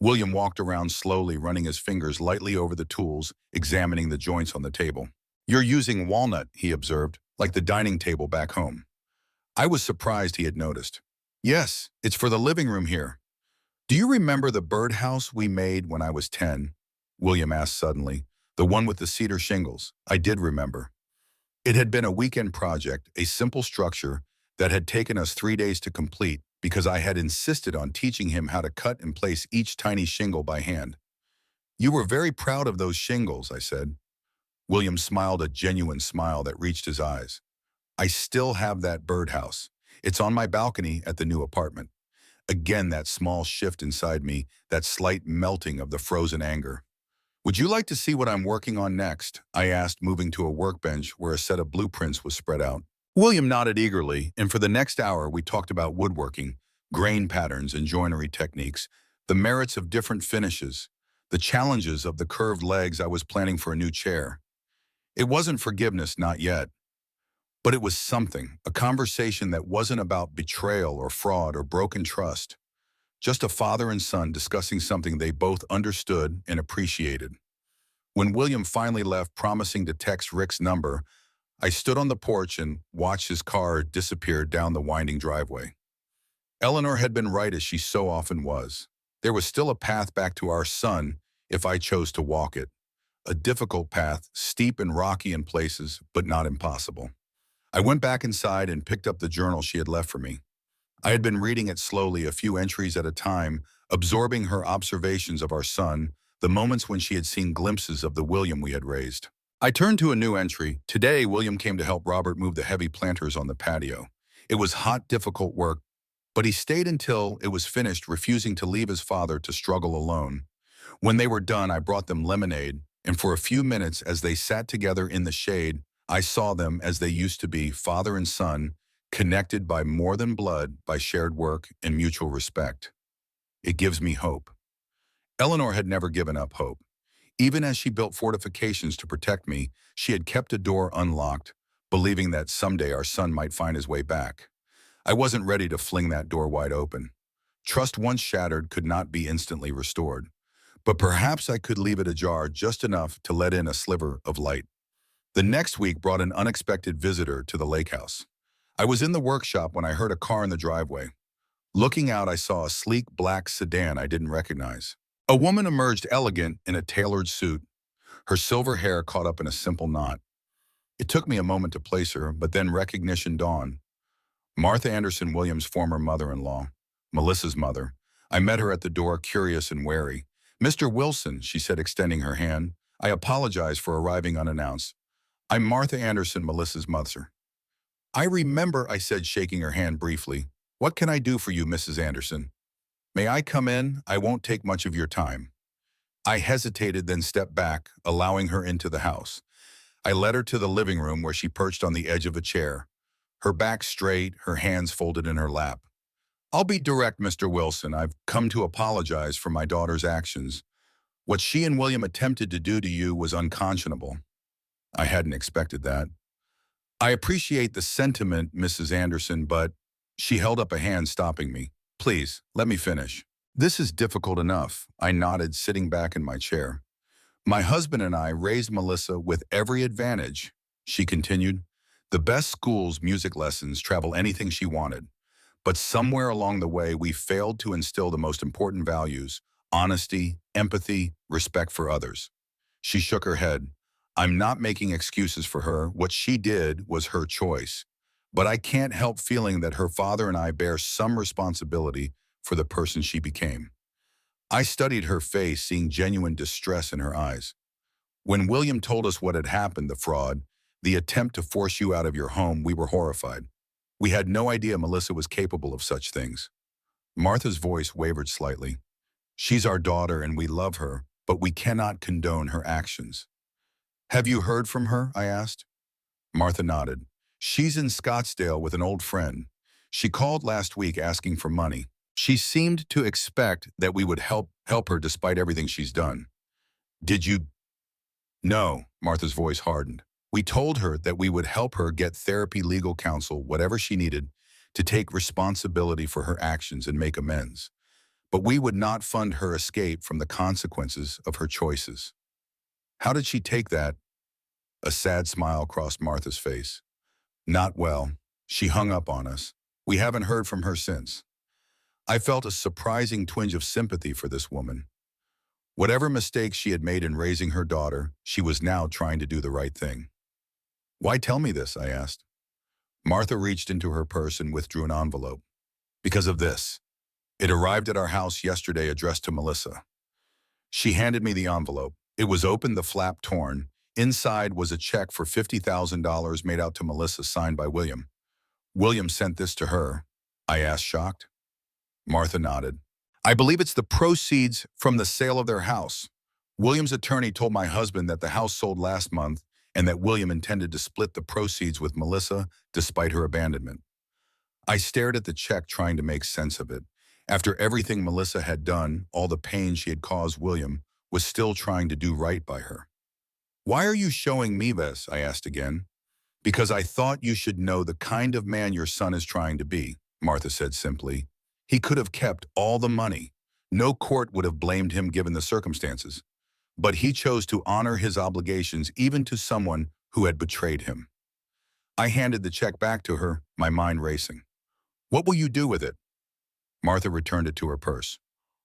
William walked around slowly, running his fingers lightly over the tools, examining the joints on the table. You're using walnut, he observed, like the dining table back home. I was surprised he had noticed. Yes, it's for the living room here. Do you remember the birdhouse we made when I was 10? William asked suddenly. The one with the cedar shingles. I did remember. It had been a weekend project, a simple structure that had taken us 3 days to complete because I had insisted on teaching him how to cut and place each tiny shingle by hand. You were very proud of those shingles, I said. William smiled, a genuine smile that reached his eyes. I still have that birdhouse. It's on my balcony at the new apartment. Again, that small shift inside me, that slight melting of the frozen anger. Would you like to see what I'm working on next? I asked, moving to a workbench where a set of blueprints was spread out. William nodded eagerly, and for the next hour we talked about woodworking, grain patterns and joinery techniques, the merits of different finishes, the challenges of the curved legs I was planning for a new chair. It wasn't forgiveness, not yet. But it was something, a conversation that wasn't about betrayal or fraud or broken trust. Just a father and son discussing something they both understood and appreciated. When William finally left, promising to text Rick's number, I stood on the porch and watched his car disappear down the winding driveway. Eleanor had been right, as she so often was. There was still a path back to our son if I chose to walk it. A difficult path, steep and rocky in places, but not impossible. I went back inside and picked up the journal she had left for me. I had been reading it slowly, a few entries at a time, absorbing her observations of our son, the moments when she had seen glimpses of the William we had raised. I turned to a new entry. Today, William came to help Robert move the heavy planters on the patio. It was hot, difficult work, but he stayed until it was finished, refusing to leave his father to struggle alone. When they were done, I brought them lemonade, and for a few minutes, as they sat together in the shade, I saw them as they used to be, father and son, connected by more than blood, by shared work and mutual respect. It gives me hope. Eleanor had never given up hope. Even as she built fortifications to protect me, she had kept a door unlocked, believing that someday our son might find his way back. I wasn't ready to fling that door wide open. Trust once shattered could not be instantly restored, but perhaps I could leave it ajar just enough to let in a sliver of light. The next week brought an unexpected visitor to the lake house. I was in the workshop when I heard a car in the driveway. Looking out, I saw a sleek black sedan I didn't recognize. A woman emerged elegant in a tailored suit, her silver hair caught up in a simple knot. It took me a moment to place her, but then recognition dawned. Martha Anderson Williams' former mother-in-law, Melissa's mother. I met her at the door, curious and wary. "Mr. Wilson," she said, extending her hand. "I apologize for arriving unannounced. I'm Martha Anderson, Melissa's mother." "I remember," I said, shaking her hand briefly. "What can I do for you, Mrs. Anderson?" "May I come in? I won't take much of your time." I hesitated, then stepped back, allowing her into the house. I led her to the living room where she perched on the edge of a chair, her back straight, her hands folded in her lap. "I'll be direct, Mr. Wilson. I've come to apologize for my daughter's actions. What she and William attempted to do to you was unconscionable." I hadn't expected that. "I appreciate the sentiment, Mrs. Anderson, but—" She held up a hand, stopping me. "Please, let me finish." "This is difficult enough," I nodded, sitting back in my chair. "My husband and I raised Melissa with every advantage," she continued. "The best schools, music lessons, travel, anything she wanted. But somewhere along the way, we failed to instill the most important values: honesty, empathy, respect for others." She shook her head. "I'm not making excuses for her. What she did was her choice. But I can't help feeling that her father and I bear some responsibility for the person she became." I studied her face, seeing genuine distress in her eyes. "When William told us what had happened, the fraud, the attempt to force you out of your home, we were horrified. We had no idea Melissa was capable of such things." Martha's voice wavered slightly. "She's our daughter and we love her, but we cannot condone her actions." "Have you heard from her?" I asked. Martha nodded. "She's in Scottsdale with an old friend. She called last week asking for money. She seemed to expect that we would help her despite everything she's done." "Did you—" "No," Martha's voice hardened. "We told her that we would help her get therapy, legal counsel, whatever she needed, to take responsibility for her actions and make amends. But we would not fund her escape from the consequences of her choices." "How did she take that?" A sad smile crossed Martha's face. "Not well. She hung up on us. We haven't heard from her since." I felt a surprising twinge of sympathy for this woman. Whatever mistakes she had made in raising her daughter, she was now trying to do the right thing. "Why tell me this?" I asked. Martha reached into her purse and withdrew an envelope. "Because of this. It arrived at our house yesterday, addressed to Melissa." She handed me the envelope. It was open, the flap torn. Inside was a check for $50,000 made out to Melissa, signed by William. "William sent this to her?" I asked, shocked. Martha nodded. "I believe it's the proceeds from the sale of their house. William's attorney told my husband that the house sold last month and that William intended to split the proceeds with Melissa despite her abandonment." I stared at the check, trying to make sense of it. After everything Melissa had done, all the pain she had caused William, was still trying to do right by her. "Why are you showing me this?" I asked again. "Because I thought you should know the kind of man your son is trying to be," Martha said simply. "He could have kept all the money. No court would have blamed him given the circumstances. But he chose to honor his obligations even to someone who had betrayed him." I handed the check back to her, my mind racing. "What will you do with it?" Martha returned it to her purse.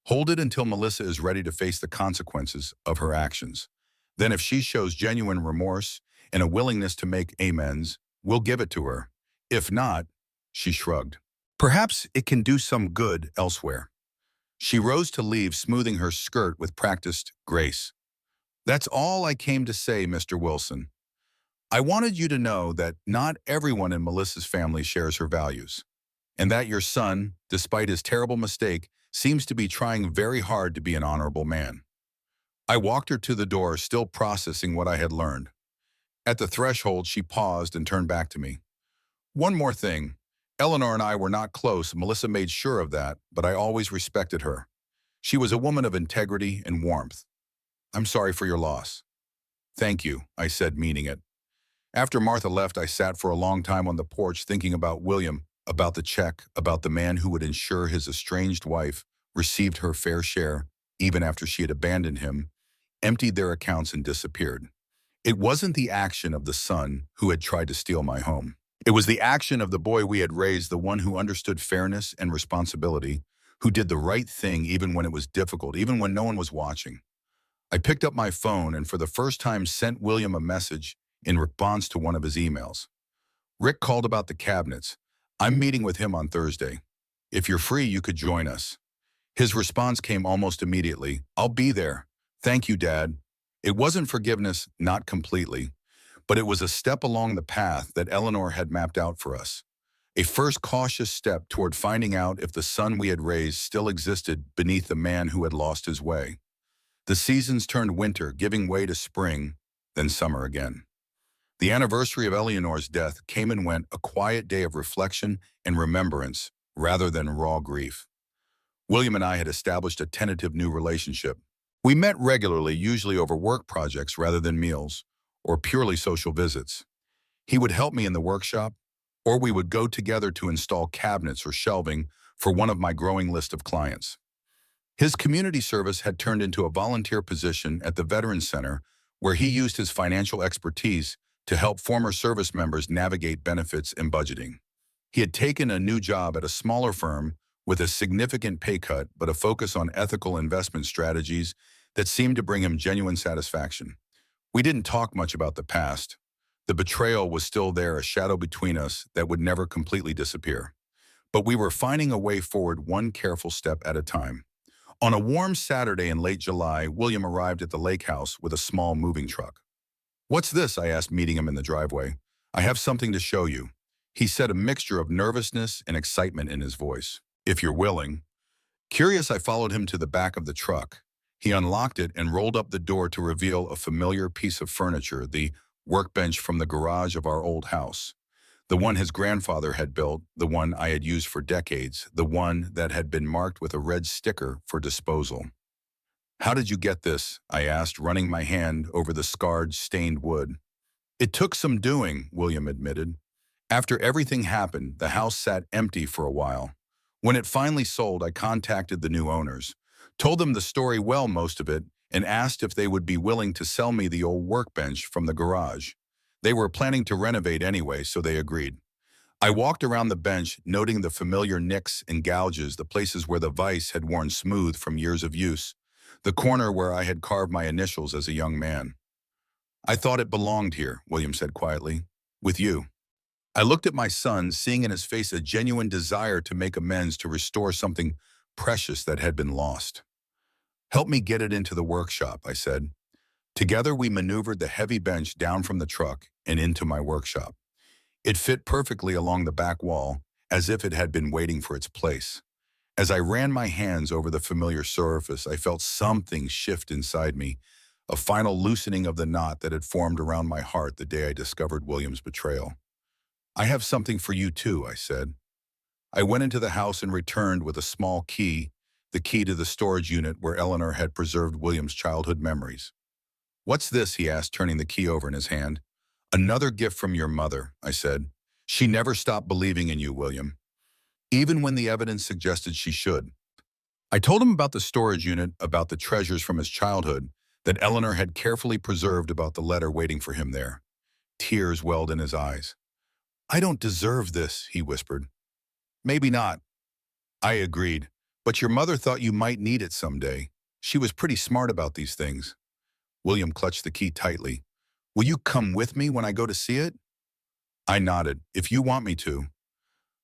"Hold it until Melissa is ready to face the consequences of her actions. Then if she shows genuine remorse and a willingness to make amends, we'll give it to her. If not," she shrugged, "perhaps it can do some good elsewhere." She rose to leave, smoothing her skirt with practiced grace. "That's all I came to say, Mr. Wilson. I wanted you to know that not everyone in Melissa's family shares her values, and that your son, despite his terrible mistake, seems to be trying very hard to be an honorable man." I walked her to the door, still processing what I had learned. At the threshold, she paused and turned back to me. "One more thing. Eleanor and I were not close. Melissa made sure of that, but I always respected her. She was a woman of integrity and warmth. I'm sorry for your loss." "Thank you," I said, meaning it. After Martha left, I sat for a long time on the porch, thinking about William, about the check, about the man who would ensure his estranged wife received her fair share, even after she had abandoned him, emptied their accounts, and disappeared. It wasn't the action of the son who had tried to steal my home. It was the action of the boy we had raised, the one who understood fairness and responsibility, who did the right thing even when it was difficult, even when no one was watching. I picked up my phone and for the first time sent William a message in response to one of his emails. Rick called about the cabinets. I'm meeting with him on Thursday. If you're free, you could join us. His response came almost immediately. I'll be there. Thank you, Dad. It wasn't forgiveness, not completely, but it was a step along the path that Eleanor had mapped out for us. A first cautious step toward finding out if the son we had raised still existed beneath the man who had lost his way. The seasons turned winter, giving way to spring, then summer again. The anniversary of Eleanor's death came and went, a quiet day of reflection and remembrance rather than raw grief. William and I had established a tentative new relationship. We met regularly, usually over work projects rather than meals or purely social visits. He would help me in the workshop, or we would go together to install cabinets or shelving for one of my growing list of clients. His community service had turned into a volunteer position at the Veterans Center, where he used his financial expertise to help former service members navigate benefits and budgeting. He had taken a new job at a smaller firm with a significant pay cut but a focus on ethical investment strategies that seemed to bring him genuine satisfaction. We didn't talk much about the past. The betrayal was still there, a shadow between us that would never completely disappear. But we were finding a way forward, one careful step at a time. On a warm Saturday in late July, William arrived at the lake house with a small moving truck. What's this? I asked, meeting him in the driveway. I have something to show you. He said, a mixture of nervousness and excitement in his voice. If you're willing. Curious, I followed him to the back of the truck. He unlocked it and rolled up the door to reveal a familiar piece of furniture, the workbench from the garage of our old house. The one his grandfather had built, the one I had used for decades, the one that had been marked with a red sticker for disposal. How did you get this? I asked, running my hand over the scarred, stained wood. It took some doing, William admitted. After everything happened, the house sat empty for a while. When it finally sold, I contacted the new owners, told them the story, well, most of it, and asked if they would be willing to sell me the old workbench from the garage. They were planning to renovate anyway, so they agreed. I walked around the bench, noting the familiar nicks and gouges, the places where the vise had worn smooth from years of use, the corner where I had carved my initials as a young man. I thought it belonged here, William said quietly, with you. I looked at my son, seeing in his face a genuine desire to make amends, to restore something precious that had been lost. Help me get it into the workshop, I said. Together we maneuvered the heavy bench down from the truck and into my workshop. It fit perfectly along the back wall, as if it had been waiting for its place. As I ran my hands over the familiar surface, I felt something shift inside me, a final loosening of the knot that had formed around my heart the day I discovered William's betrayal. I have something for you too, I said. I went into the house and returned with a small key, the key to the storage unit where Eleanor had preserved William's childhood memories. What's this? He asked, turning the key over in his hand. Another gift from your mother, I said. She never stopped believing in you, William, even when the evidence suggested she should. I told him about the storage unit, about the treasures from his childhood that Eleanor had carefully preserved, about the letter waiting for him there. Tears welled in his eyes. I don't deserve this, he whispered. Maybe not. I agreed. But your mother thought you might need it someday. She was pretty smart about these things. William clutched the key tightly. Will you come with me when I go to see it? I nodded. If you want me to.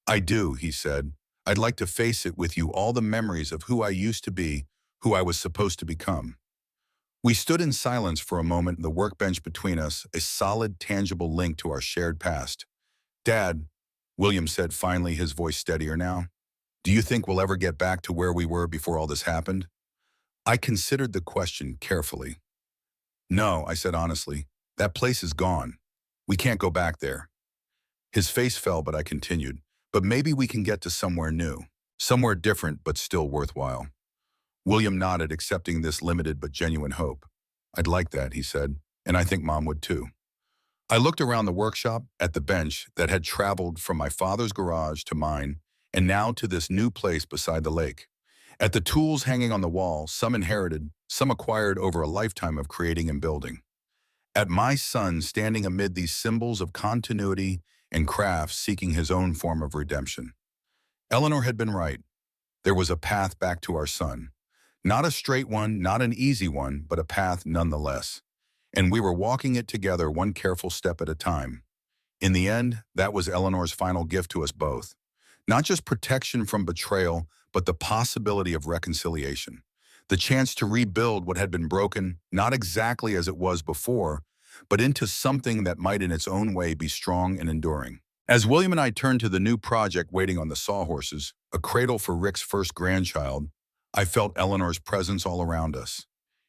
I do, he said. I'd like to face it with you, all the memories of who I used to be, who I was supposed to become. We stood in silence for a moment, the workbench between us, a solid, tangible link to our shared past. Dad, William said finally, his voice steadier now, do you think we'll ever get back to where we were before all this happened? I considered the question carefully. No, I said honestly. That place is gone. We can't go back there. His face fell, but I continued. But maybe we can get to somewhere new, somewhere different but still worthwhile. William nodded, accepting this limited but genuine hope. I'd like that, he said, and I think Mom would too. I looked around the workshop, at the bench that had traveled from my father's garage to mine, and now to this new place beside the lake. At the tools hanging on the wall, some inherited, some acquired over a lifetime of creating and building. At my son standing amid these symbols of continuity and craft, seeking his own form of redemption. Eleanor had been right. There was a path back to our son. Not a straight one, not an easy one, but a path nonetheless. And we were walking it together one careful step at a time. In the end, that was Eleanor's final gift to us both. Not just protection from betrayal, but the possibility of reconciliation. The chance to rebuild what had been broken, not exactly as it was before, but into something that might in its own way be strong and enduring. As William and I turned to the new project waiting on the sawhorses, a cradle for Rick's first grandchild, I felt Eleanor's presence all around us.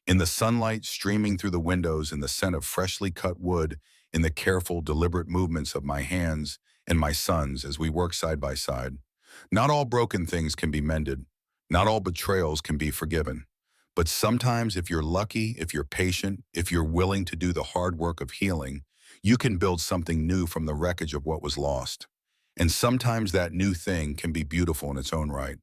In the sunlight streaming through the windows, in the scent of freshly cut wood, in the careful, deliberate movements of my hands and my son's as we worked side by side. Not all broken things can be mended. Not all betrayals can be forgiven. But sometimes if you're lucky, if you're patient, if you're willing to do the hard work of healing, you can build something new from the wreckage of what was lost. And sometimes that new thing can be beautiful in its own right.